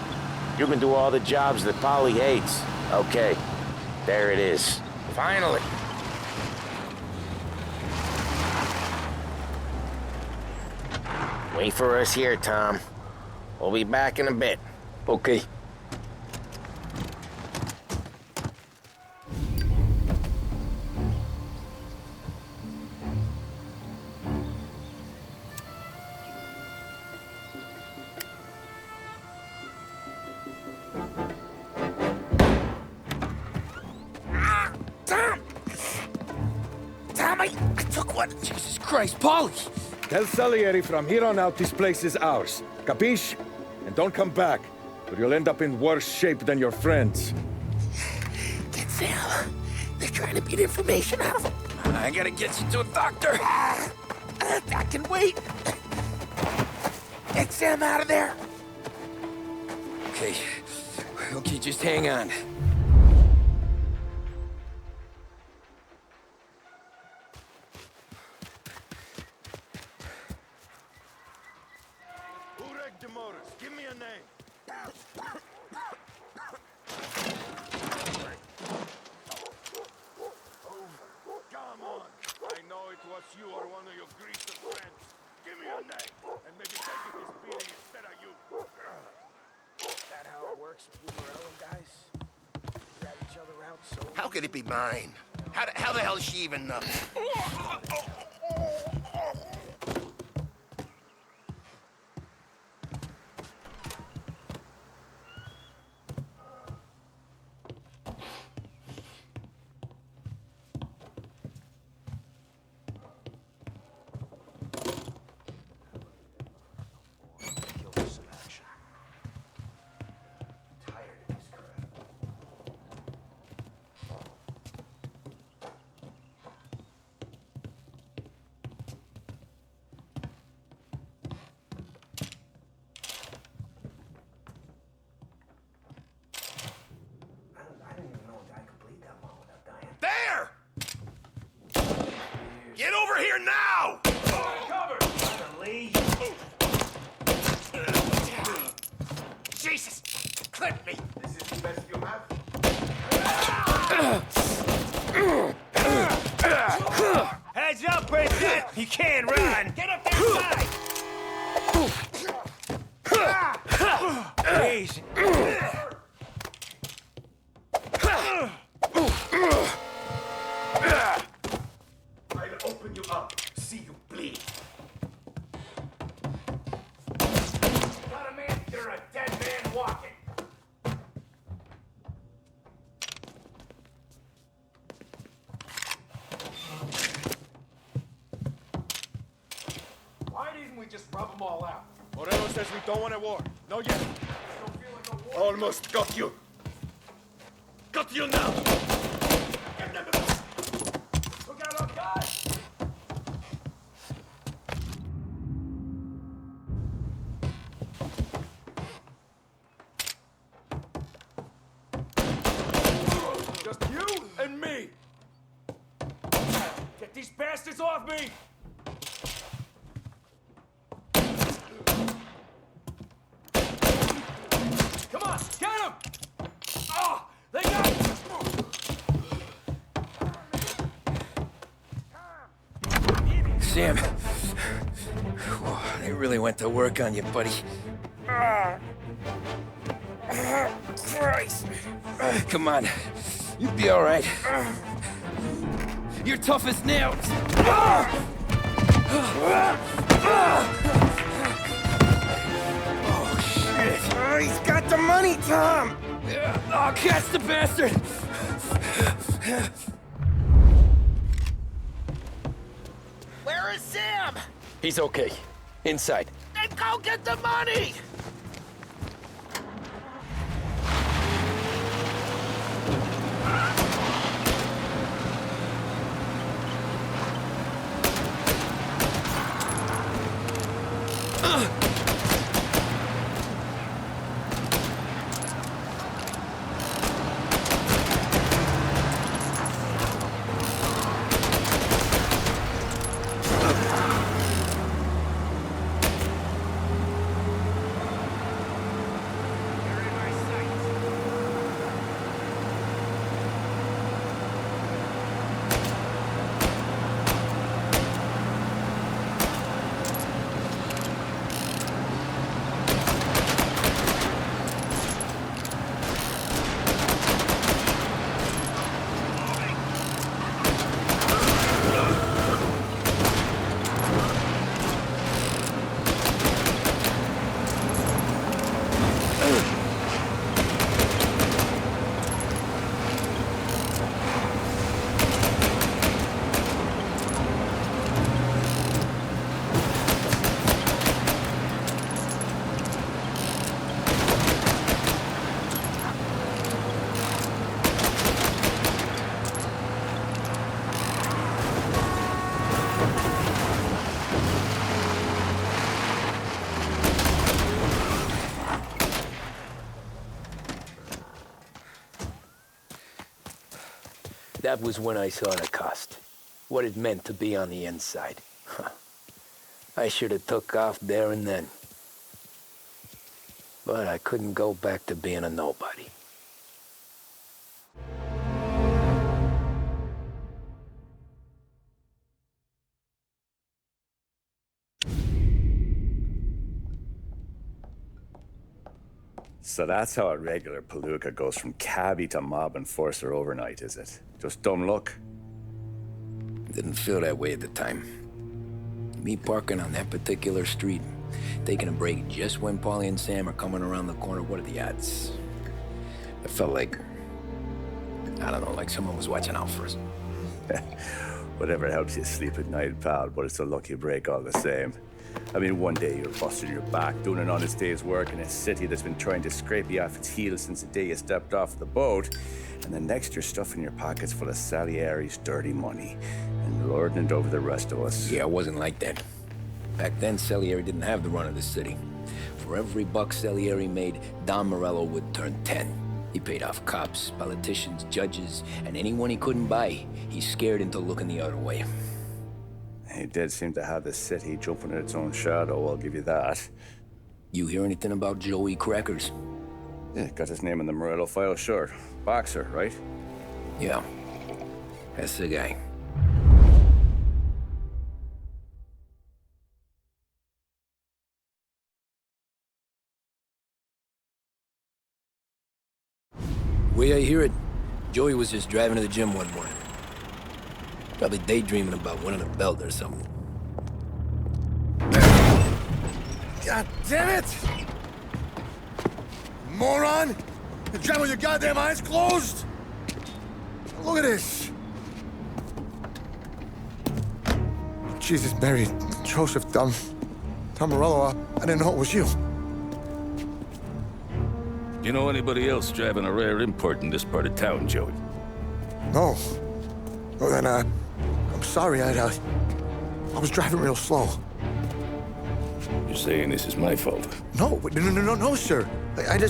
You can do all the jobs that Polly hates. Okay, there it is. Finally. Wait for us here, Tom. We'll be back in a bit. Okay. I took one. Jesus Christ, Polly! Tell Salieri from here on out this place is ours. Capiche? And don't come back, or you'll end up in worse shape than your friends. Get Sam. They're trying to beat information out of him. I gotta get you to a doctor. I can wait. Get Sam out of there. Okay. Okay, just hang on. Give me a name. Come on. I know it was you or one of your greasy friends. Give me a name, and maybe take this beating instead of you. That how it works with you Morello guys? Grab each other out so... How could it be mine? How the hell is she even know? There! Get over here now! Cover! Finally! Jesus! Clip me! This is the best you have? Heads up, Bridget! You can't run! Get up that side! just rub them all out. Moreno says we don't want a war. No yet. Almost got you. Got you now. Look out, our guys! Just you and me. Get these bastards off me! Come on, get him! Oh, they got him! Sam, they really went to work on you, buddy. Christ. Come on, you'll be all right. You're tough as nails. Oh, shit. Oh, he's got the money, Tom! Oh, catch the bastard! Where is Sam? He's okay. Inside. Then go get the money! That was when I saw the cost. What it meant to be on the inside. Huh. I should have took off there and then. But I couldn't go back to being a nobody. So that's how a regular palooka goes from cabbie to mob enforcer overnight, is it? Just dumb luck? Didn't feel that way at the time. Me parking on that particular street, taking a break just when Paulie and Sam are coming around the corner, what are the odds? I felt like, I don't know, like someone was watching out for us. Whatever helps you sleep at night, pal, but it's a lucky break all the same. I mean, one day you're busting your back, doing an honest day's work in a city that's been trying to scrape you off its heels since the day you stepped off the boat, and the next you're stuffing your pockets full of Salieri's dirty money and lording it over the rest of us. Yeah, it wasn't like that. Back then, Salieri didn't have the run of the city. For every buck Salieri made, Don Morello would turn 10. He paid off cops, politicians, judges, and anyone he couldn't buy, he scared into looking the other way. He did seem to have the city jumping at its own shadow, I'll give you that. You hear anything about Joey Crackers? Yeah, got his name in the Morello file, sure. Boxer, right? Yeah, that's the guy. Way I hear it, Joey was just driving to the gym one morning. Probably daydreaming about winning a belt or something. God damn it! Moron! You drive with your goddamn eyes closed? Look at this! Jesus, Mary, Joseph, Dumb. Tom Morello, I didn't know it was you. You know anybody else driving a rare import in this part of town, Joey? No. Well, then, I'm sorry, I was driving real slow. You're saying this is my fault? No, sir. I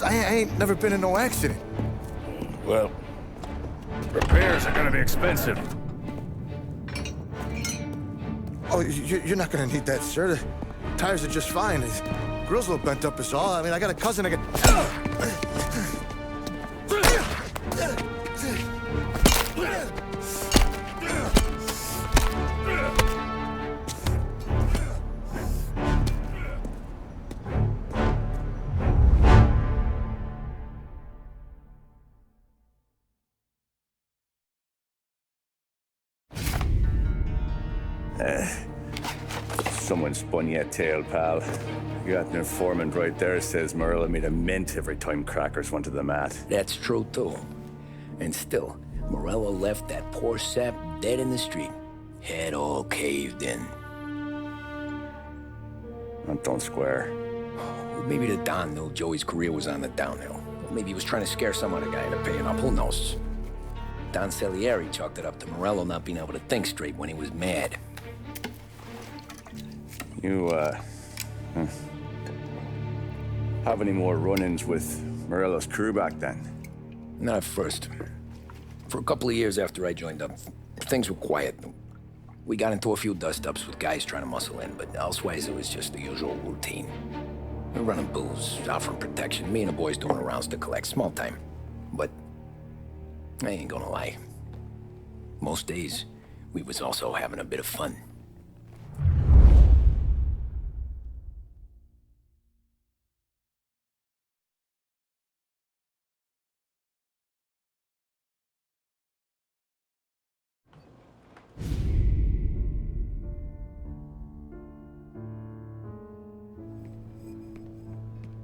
ain't never been in no accident. Well, repairs are gonna be expensive. Oh, you're not gonna need that, sir. The tires are just fine. His grill's a little bent up is all. I mean, I got a cousin I Someone spun you a tale, pal. You got an informant right there says Morello made a mint every time crackers went to the mat. That's true, too. And still, Morello left that poor sap dead in the street. Head all caved in. That don't square. Well, maybe the Don knew Joey's career was on the downhill. Maybe he was trying to scare some other guy into paying up, who knows? Don Salieri chalked it up to Morello not being able to think straight when he was mad. You, have any more run-ins with Morello's crew back then? Not at first. For a couple of years after I joined up, things were quiet. We got into a few dust-ups with guys trying to muscle in, but elsewise it was just the usual routine. We were running booze, offering protection, me and the boys doing the rounds to collect, small time. But I ain't gonna lie. Most days, we was also having a bit of fun.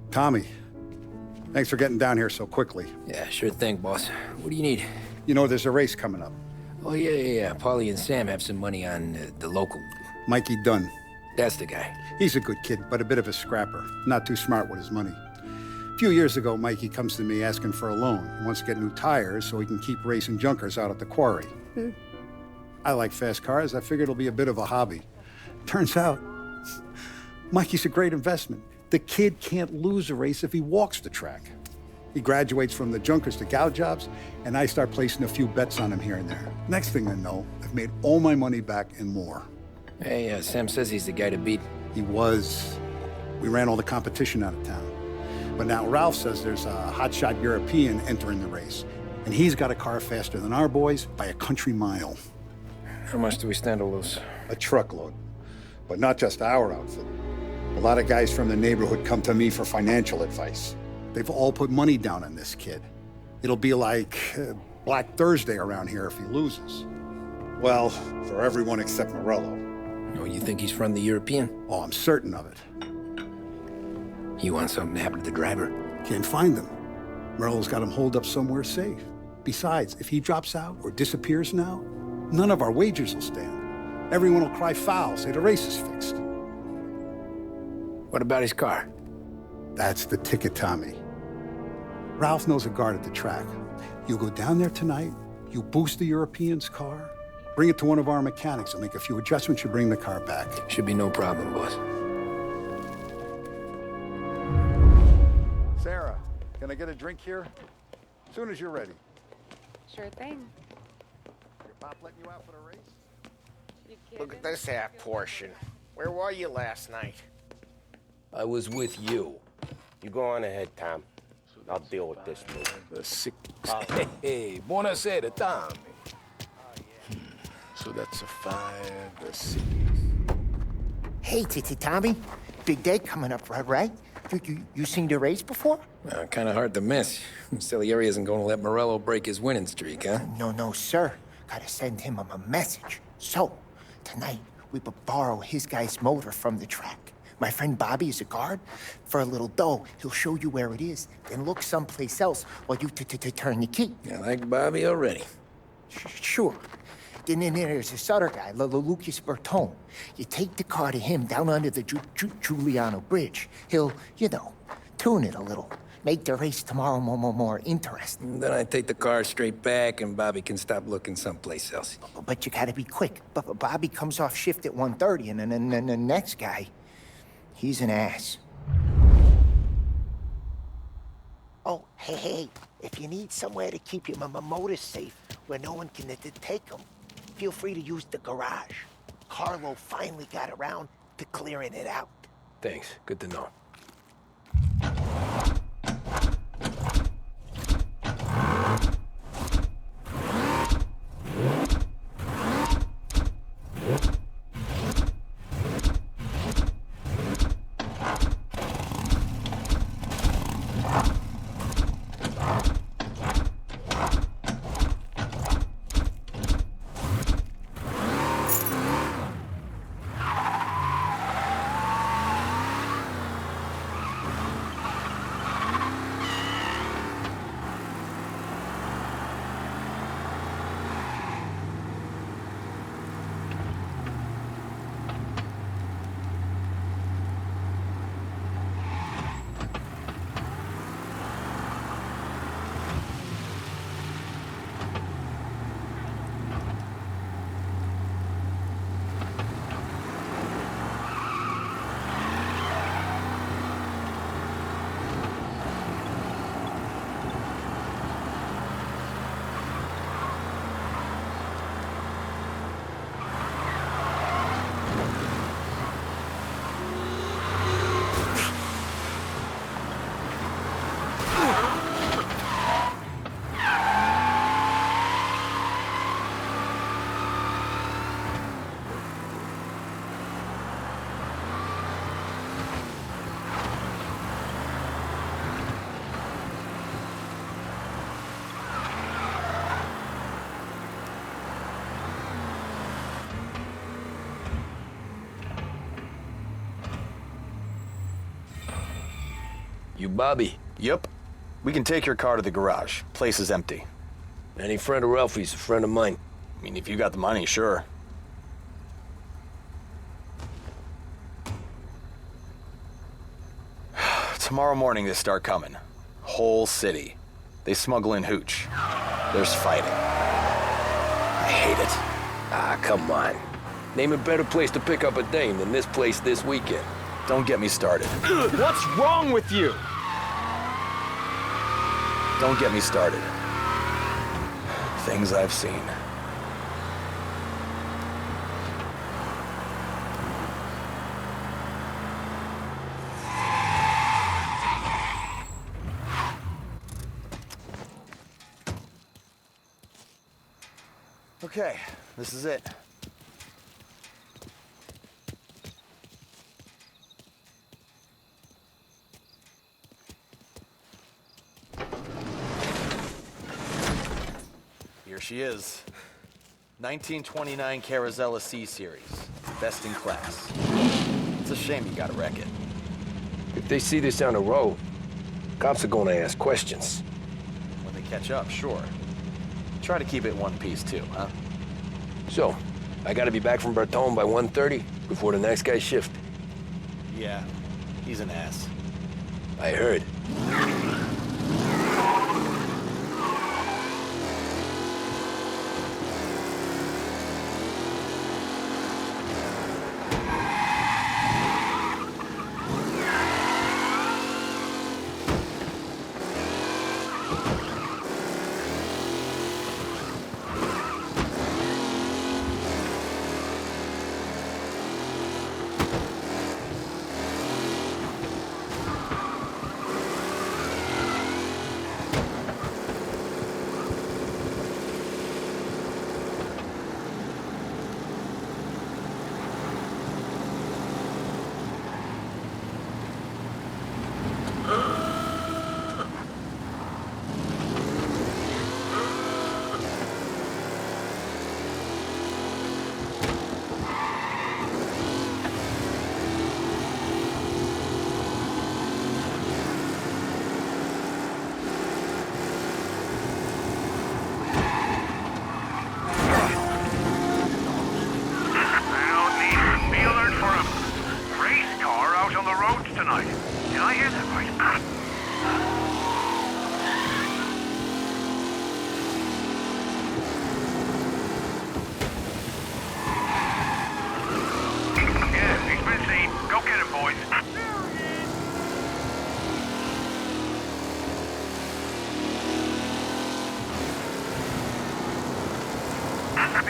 Tommy, thanks for getting down here so quickly. Yeah, sure thing, boss. What do you need? You know, there's a race coming up. Oh, yeah. Paulie and Sam have some money on the local. Mikey Dunn. That's the guy. He's a good kid, but a bit of a scrapper. Not too smart with his money. A few years ago, Mikey comes to me asking for a loan. He wants to get new tires so he can keep racing junkers out at the quarry. I like fast cars. I figured it'll be a bit of a hobby. Turns out, Mikey's a great investment. The kid can't lose a race if he walks the track. He graduates from the junkers to gal jobs, and I start placing a few bets on him here and there. Next thing I know, I've made all my money back and more. Hey, Sam says he's the guy to beat. He was. We ran all the competition out of town. But now Ralph says there's a hotshot European entering the race, and he's got a car faster than our boys by a country mile. How much do we stand to lose? A truckload. But not just our outfit. A lot of guys from the neighborhood come to me for financial advice. They've all put money down on this kid. It'll be like Black Thursday around here if he loses. Well, for everyone except Morello. Oh, you think he's from the European? Oh, I'm certain of it. You want something to happen to the driver? Can't find him. Morello's got him holed up somewhere safe. Besides, if he drops out or disappears now, none of our wagers will stand. Everyone will cry foul, say the race is fixed. What about his car? That's the ticket, Tommy. Ralph knows a guard at the track. You go down there tonight, you boost the European's car, bring it to one of our mechanics, and make a few adjustments, you bring the car back. Should be no problem, boss. Sarah, can I get a drink here? As soon as you're ready. Sure thing. Your pop letting you out for the race? Look at this half portion. Where were you last night? I was with you. You go on ahead, Tom. I'll deal with this move. The six. Hey, buonasera, Tommy. So that's a 5, a 6. Hey, Tommy. Big day coming up, right? You seen the race before? Kind of hard to miss. Salieri isn't going to let Morello break his winning streak, huh? No, sir. Gotta send him a message. So, tonight, we will borrow his guy's motor from the track. My friend Bobby is a guard. For a little dough, he'll show you where it is, then look someplace else while you turn the key. I like Bobby already. Sure. then there's this other guy, Lucas Bertone. You take the car to him down under the Giuliano Bridge. He'll, you know, tune it a little. Make the race tomorrow more interesting. Then I take the car straight back and Bobby can stop looking someplace else. But you gotta be quick. But Bobby comes off shift at 1:30, and then the next guy, he's an ass. Oh, hey, if you need somewhere to keep your motor safe where no one can take them, feel free to use the garage. Carlo finally got around to clearing it out. Thanks, good to know. You Bobby? Yep. We can take your car to the garage. Place is empty. Any friend of Ralphie's a friend of mine. I mean, if you got the money, sure. Tomorrow morning they start coming. Whole city. They smuggle in hooch. There's fighting. I hate it. Ah, come on. Name a better place to pick up a dame than this place this weekend. Don't get me started. What's wrong with you? Don't get me started. Things I've seen. Okay, this is it. Here she is. 1929 Carazella C-Series. Best in class. It's a shame you gotta wreck it. If they see this on the road, cops are gonna ask questions. When they catch up, sure. Try to keep it one piece too, huh? So, I gotta be back from Bertone by 1:30 before the next guy's shift. Yeah, he's an ass. I heard.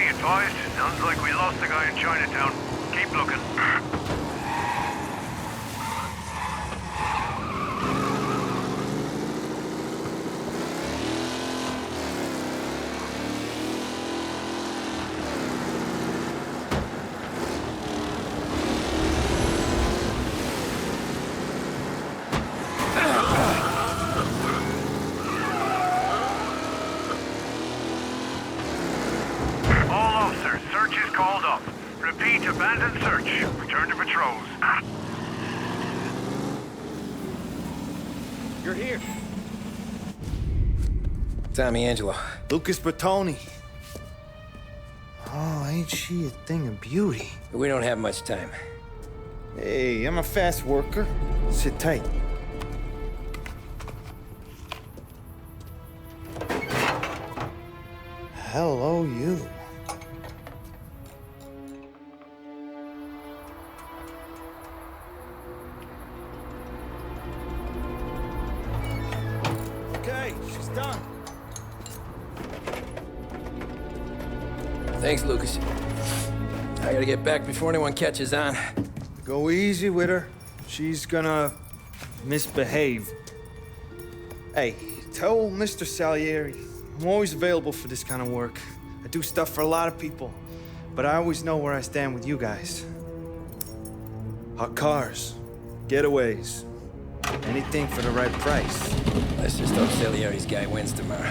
Be advised, sounds like we lost the guy in Chinatown. Keep looking. Abandoned search. Return to patrols. You're here. Tommy Angelo. Lucas Bertoni. Oh, ain't she a thing of beauty? We don't have much time. Hey, I'm a fast worker. Sit tight. Hello, you. Okay, she's done. Thanks, Lucas. I gotta get back before anyone catches on. Go easy with her. She's gonna misbehave. Hey, tell Mr. Salieri I'm always available for this kind of work. I do stuff for a lot of people, but I always know where I stand with you guys. Hot cars, getaways, anything for the right price. Let's just hope Salieri's guy wins tomorrow.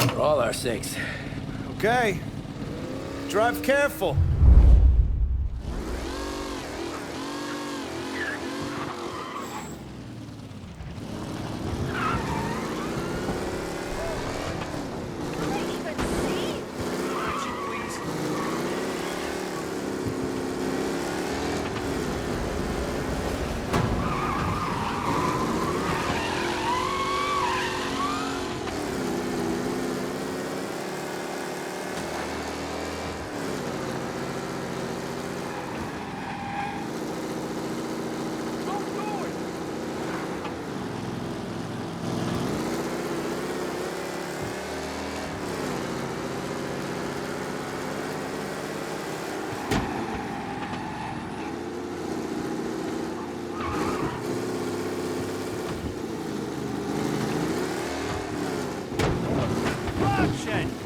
For all our sakes. Okay. Drive careful.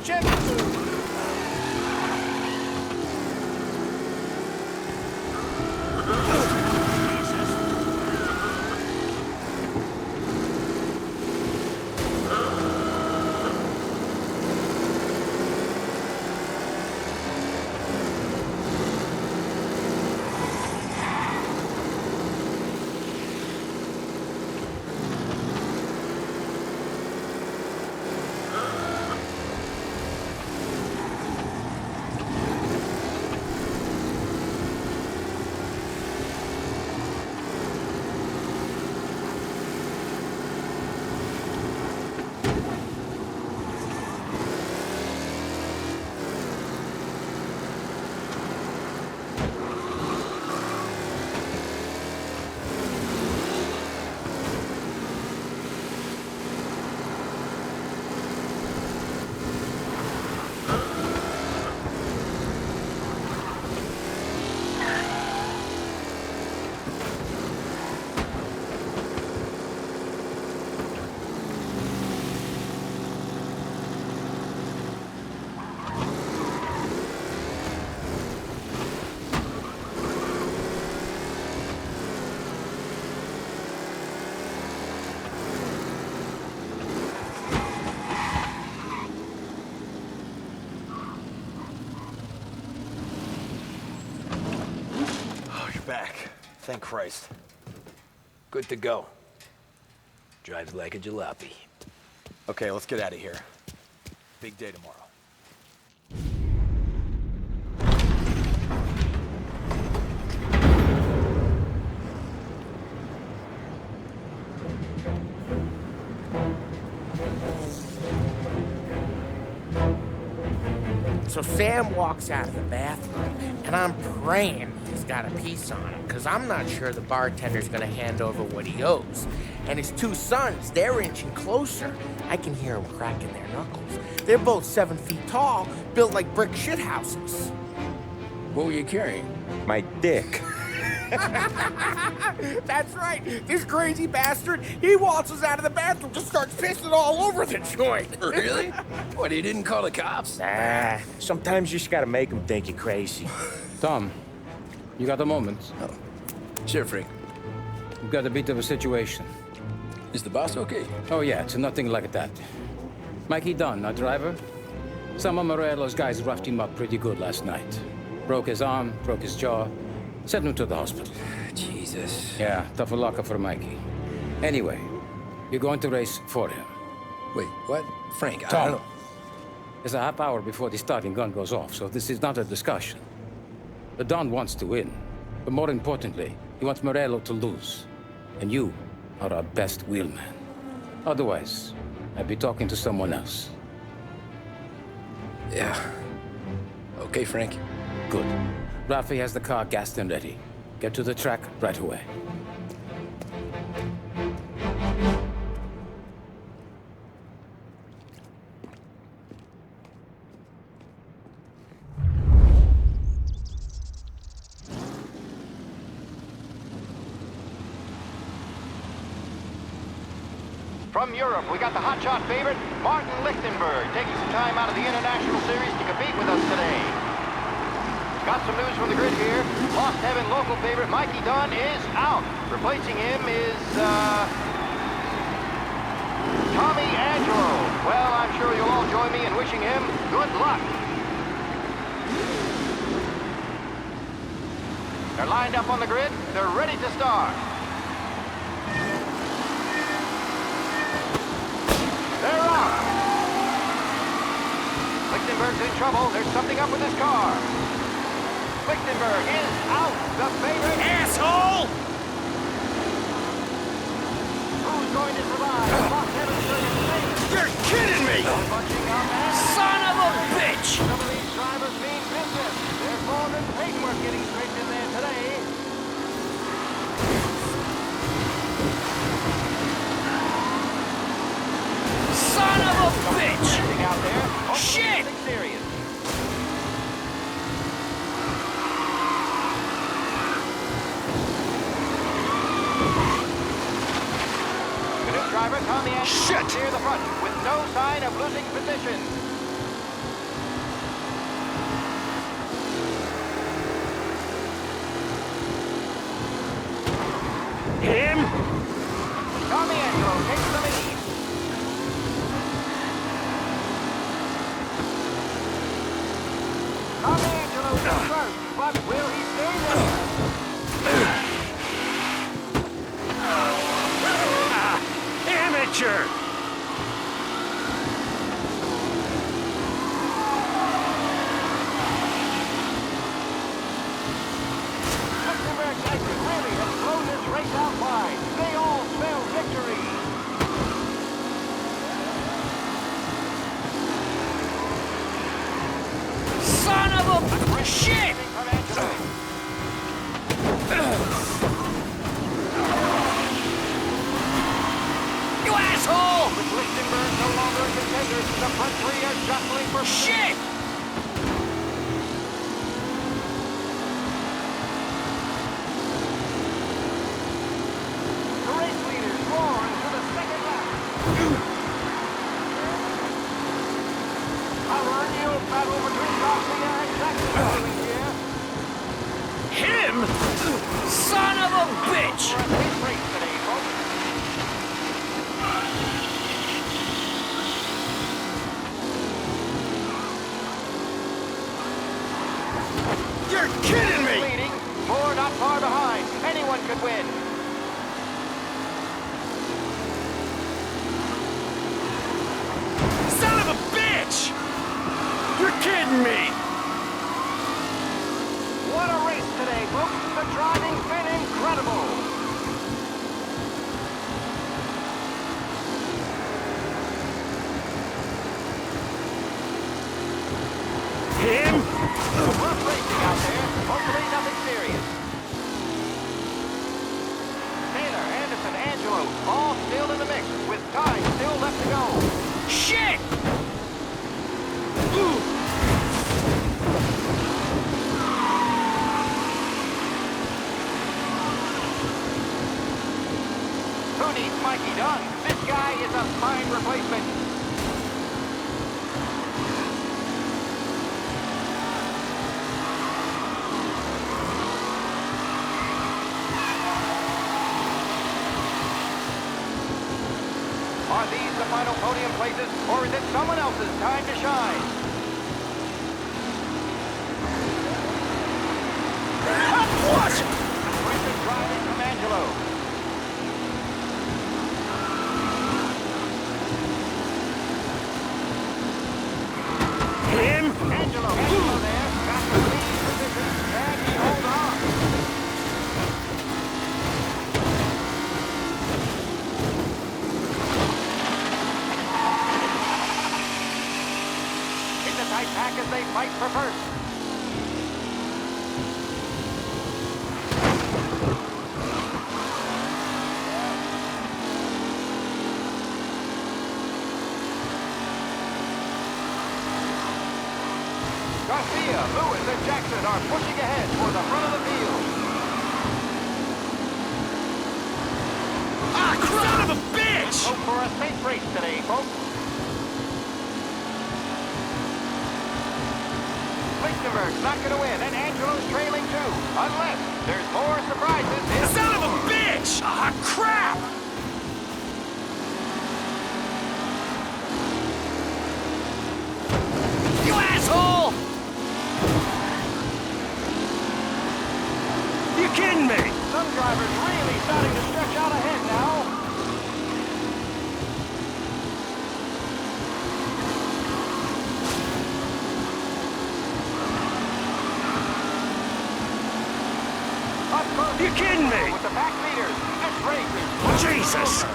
Check Back. Thank Christ. Good to go. Drives like a jalopy. Okay, let's get out of here. Big day tomorrow. So Sam walks out of the bathroom, and I'm praying he's got a piece on him, because I'm not sure the bartender's going to hand over what he owes. And his two sons, they're inching closer. I can hear them cracking their knuckles. They're both 7 feet tall, built like brick shithouses. What were you carrying? My dick. That's right. This crazy bastard, he waltzes out of the bathroom, just starts pissing all over the joint. Really? What, he didn't call the cops? Nah, sometimes you just gotta make them think you're crazy. Tom, you got a moment? Oh. Sure, Frank. We've got a bit of a situation. Is the boss okay? Oh, yeah, it's nothing like that. Mikey Dunn, our driver. Some of Morello's guys roughed him up pretty good last night. Broke his arm, broke his jaw, sent him to the hospital. Jesus. Yeah, tough luck for Mikey. Anyway, you're going to race for him. Wait, what? Frank, I Tom, don't know. it's a half hour before the starting gun goes off, so this is not a discussion. The Don wants to win, but more importantly, he wants Morello to lose. And you are our best wheelman. Otherwise, I'd be talking to someone else. Yeah. Okay, Frank. Good. Rafi has the car gassed and ready. Get to the track right away. From Europe, we got the hotshot favorite, Martin Lichtenberg, taking some time out of the International Series to compete with us today. Got some news from the grid here. Lost Heaven local favorite Mikey Dunn is out. Replacing him is, Tommy Angelo. Well, I'm sure you'll all join me in wishing him good luck. They're lined up on the grid. They're ready to start. They're out. Lichtenberg's in trouble. There's something up with his car. Lichtenberg is out. The favorite. Asshole! Who's going to survive? Lost Heaven You're kidding me! Son of a bitch! Some of these drivers mean business. There's more than paintwork getting straightened in there today. Son of a bitch! Out there. Shit! Serious. The new driver, Tommy Ashton, near the front with no sign of losing position. Him? Tommy Angelo takes the lead. Tommy Angelo is first, but will he stay there? Amateur! Lichtenberg's exit really has blown this race out wide. They all spell victory. Son of a shit! You asshole! With Lichtenberg no longer a contender, the front three are jostling for shit! The race leaders roar into the second lap. A renewed battle between Garcia and Jackson going here. Him? Son of a bitch! Great race today, folks. You're kidding me! Leading, four not far behind. Anyone could win. Son of a bitch! You're kidding me! What a race today, folks. The driving's been incredible. Him? Rough racing out there. Hopefully nothing serious. someone else's time to shine. What? Aggressive driving from Angelo. Him? Angelo there. Got the lead position. And he hold on. In the tight pack as they fight for first. Garcia, Lewis, and Jackson are pushing ahead for the front of the field. Ah, son of a bitch! Hope for a safe race today, folks. Lichtenberg's not going to win, and Angelo's trailing too. Unless there's more surprises. Son of a bitch! Ah, crap! You asshole! You kidding me? Some drivers really starting to stretch out ahead now. You kidding me? With the pack leaders, this race is Jesus!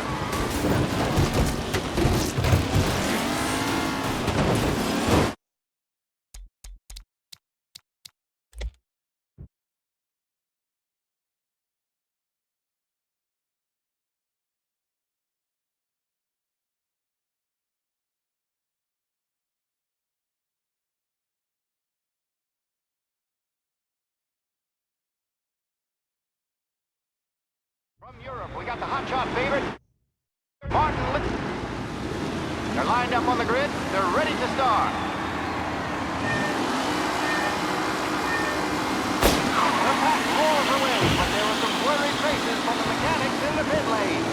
From Europe, we got the hotshot favorite, Martin Litt. They're lined up on the grid. They're ready to start. The pack roars away, but there were some blurry faces from the mechanics in the pit lane.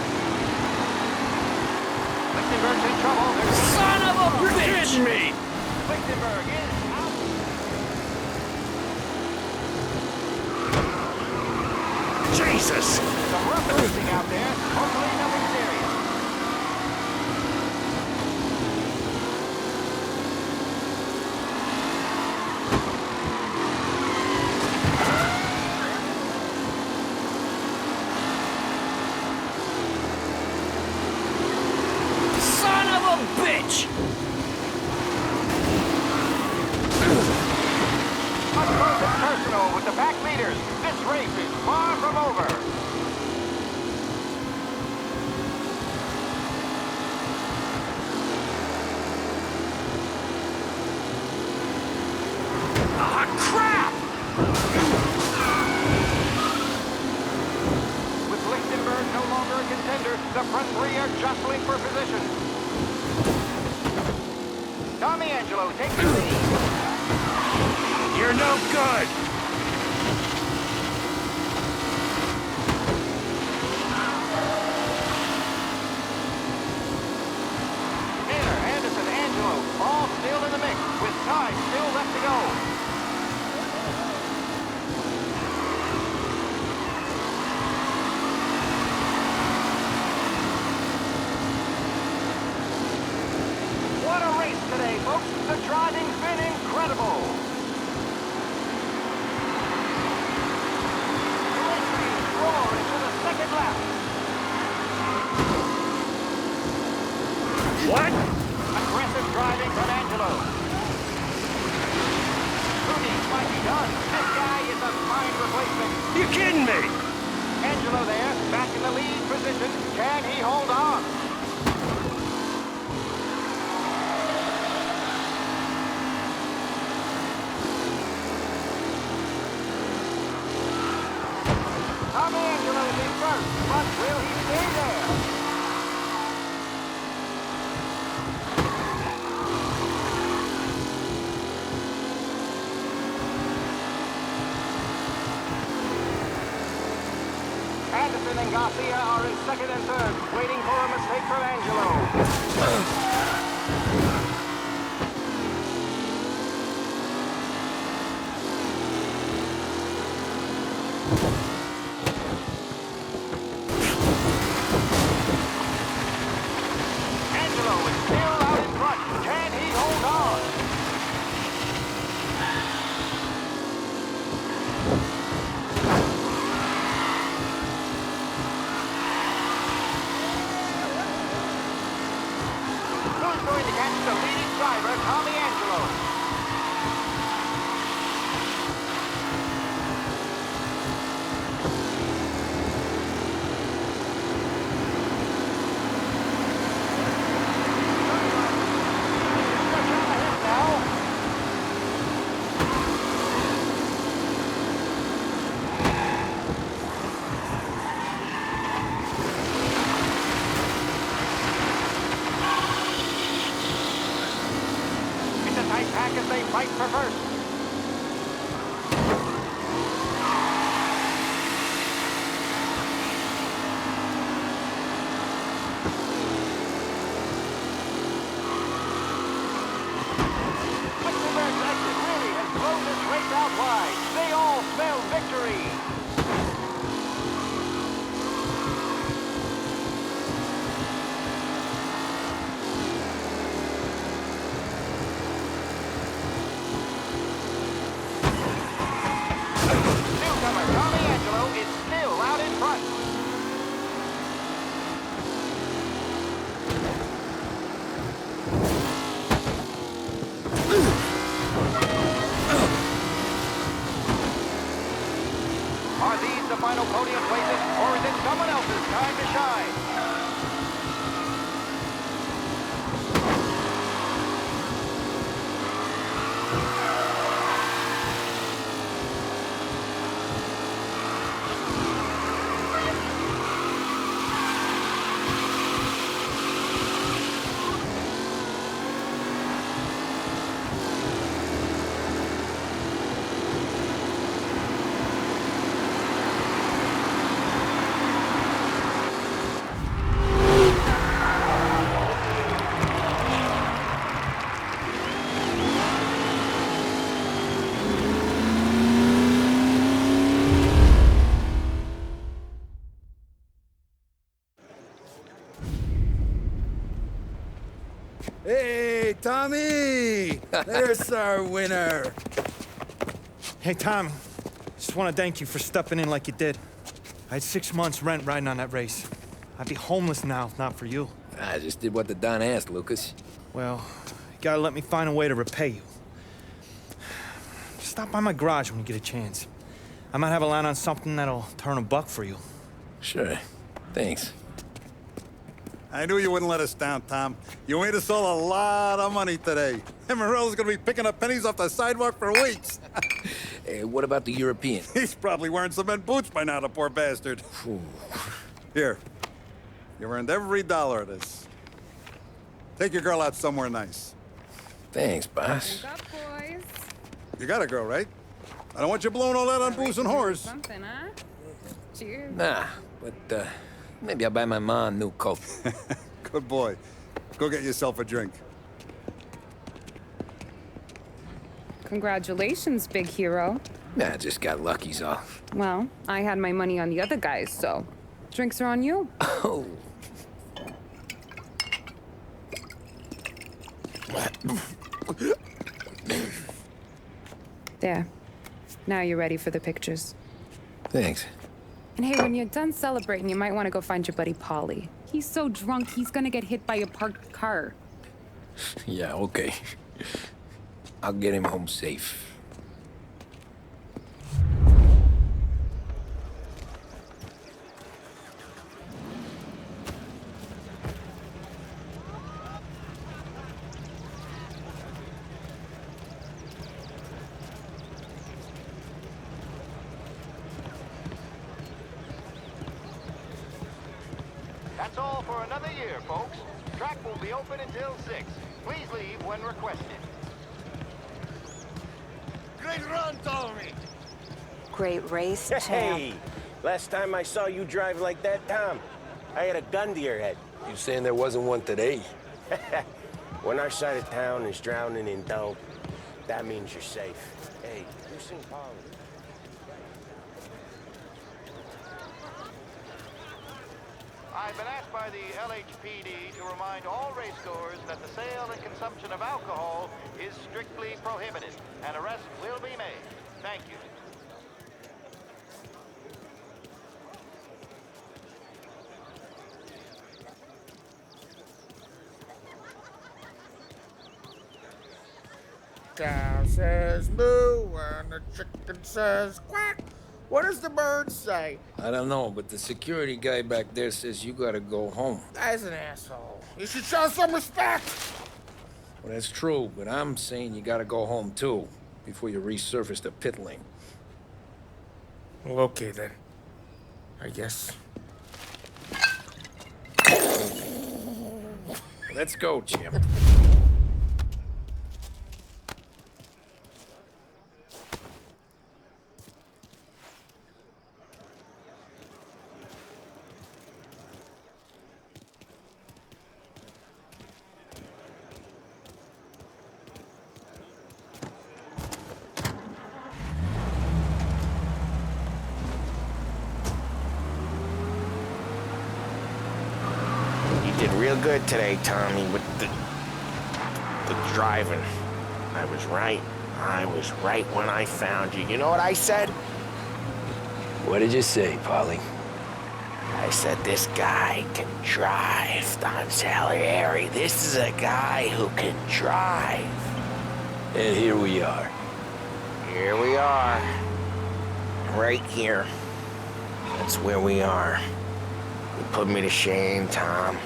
Lichtenberg's in trouble. Son of a bitch! You're kidding me! Lichtenberg is out. Jesus! Some rough racing out there. Hopefully nothing serious. Son of a bitch! Up close and personal with the pack leaders. This race is far from over. Ah, crap! With Lichtenberg no longer a contender, the front three are jostling for position. Tommy Angelo takes the lead. You're no good! Taylor, Anderson, Angelo, all still in the mix, with time still left to go. What a race today, folks. The driving's been incredible. The race leads roar into the second lap. What? Aggressive driving from Angelo. Rooney's might be done. This guy is a fine replacement. You kidding me? Angelo there, back in the lead position. Can he hold on? Tommy Angelo's in first, but will he stay there? Anderson and Garcia are in second and third, waiting for a mistake from Angelo. Catch the leading driver, Tommy Angelo. As they fight for first. Lichtenberg's exit really has blown this race out wide. They all smell victory. Tommy Angelo is still out in front. Are these the final podium places, or is it someone else's time to shine? Hey, Tommy! There's our winner. Hey, Tom. Just want to thank you for stepping in like you did. I had 6 months rent riding on that race. I'd be homeless now if not for you. I just did what the Don asked, Lucas. Well, you gotta let me find a way to repay you. Stop by my garage when you get a chance. I might have a line on something that'll turn a buck for you. Sure. Thanks. I knew you wouldn't let us down, Tom. You made us all a lot of money today. And Morello's gonna be picking up pennies off the sidewalk for weeks. Hey, what about the European? He's probably wearing cement boots by now, the poor bastard. Here. You earned every dollar of this. Take your girl out somewhere nice. Thanks, boss. Drink up, boys. You got a girl, right? I don't want you blowing all that on booze and whores. Something, huh? Cheers. Nah, but maybe I'll buy my mom a new coat. Good boy. Go get yourself a drink. Congratulations, big hero. Nah, just got lucky's all. Well, I had my money on the other guys, so drinks are on you. Oh. There. Now you're ready for the pictures. Thanks. And hey, when you're done celebrating, you might want to go find your buddy Paulie. He's so drunk, he's gonna get hit by a parked car. Yeah, okay. I'll get him home safe. That's all for another year, folks. Track will be open until 6. Please leave when requested. Great run, Tommy! Great race, champ. Hey! Last time I saw you drive like that, Tom, I had a gun to your head. You saying there wasn't one today? When our side of town is drowning in dope, that means you're safe. Hey, you sing Polly. I've been asked by the LHPD to remind all racegoers that the sale and consumption of alcohol is strictly prohibited. An arrest will be made. Thank you. cow says moo and the chicken says quack. What does the bird say? I don't know, but the security guy back there says you gotta go home. Guy's an asshole. You should show some respect. Well, that's true, but I'm saying you gotta go home too, before you resurface the pit lane. Well, okay then. I guess. Let's go, Jim. Did real good today, Tommy, with the driving. I was right. I was right when I found you. You know what I said? What did you say, Polly? I said, this guy can drive, Don Salieri. This is a guy who can drive. And here we are. Here we are. Right here. That's where we are. You put me to shame, Tom.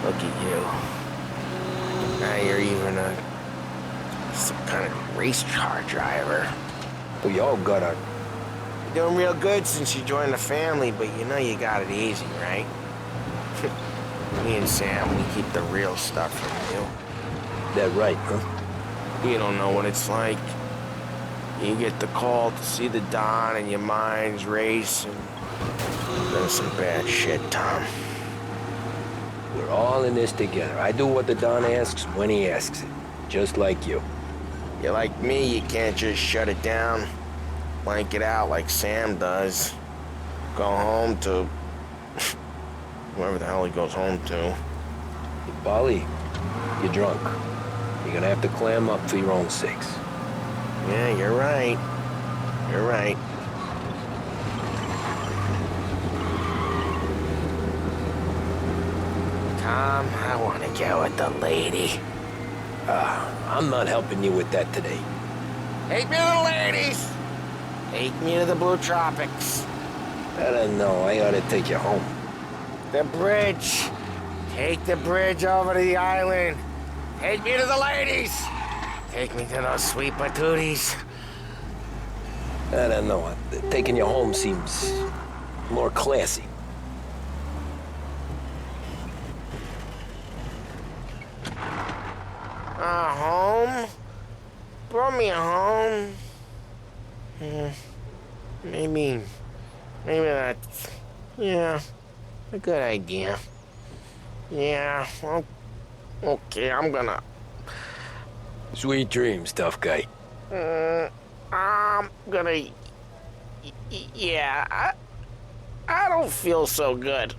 Look at you. Now you're even some kind of race car driver. We all got our... You're doing real good since you joined the family, but you know you got it easy, right? Me and Sam, we keep the real stuff from you. That right, huh? You don't know what it's like. You get the call to see the Don and your mind's race, and there's some bad shit, Tom. We're all in this together. I do what the Don asks when he asks it. Just like you. You're like me, you can't just shut it down, blank it out like Sam does. Go home to... whoever the hell he goes home to. Hey, Polly, you're drunk. You're gonna have to clam up for your own sakes. Yeah, you're right. You're right. Tom, I want to go with the lady. I'm not helping you with that today. Take me to the ladies! Take me to the Blue Tropics. I don't know. I ought to take you home. The bridge. Take the bridge over to the island. Take me to the ladies. Take me to those sweet patooties. I don't know. Taking you home seems more classy. Home? Brought me home. Maybe that's, yeah, a good idea. Yeah, well, okay, I'm gonna... Sweet dreams, tough guy. I'm gonna... Yeah, I don't feel so good.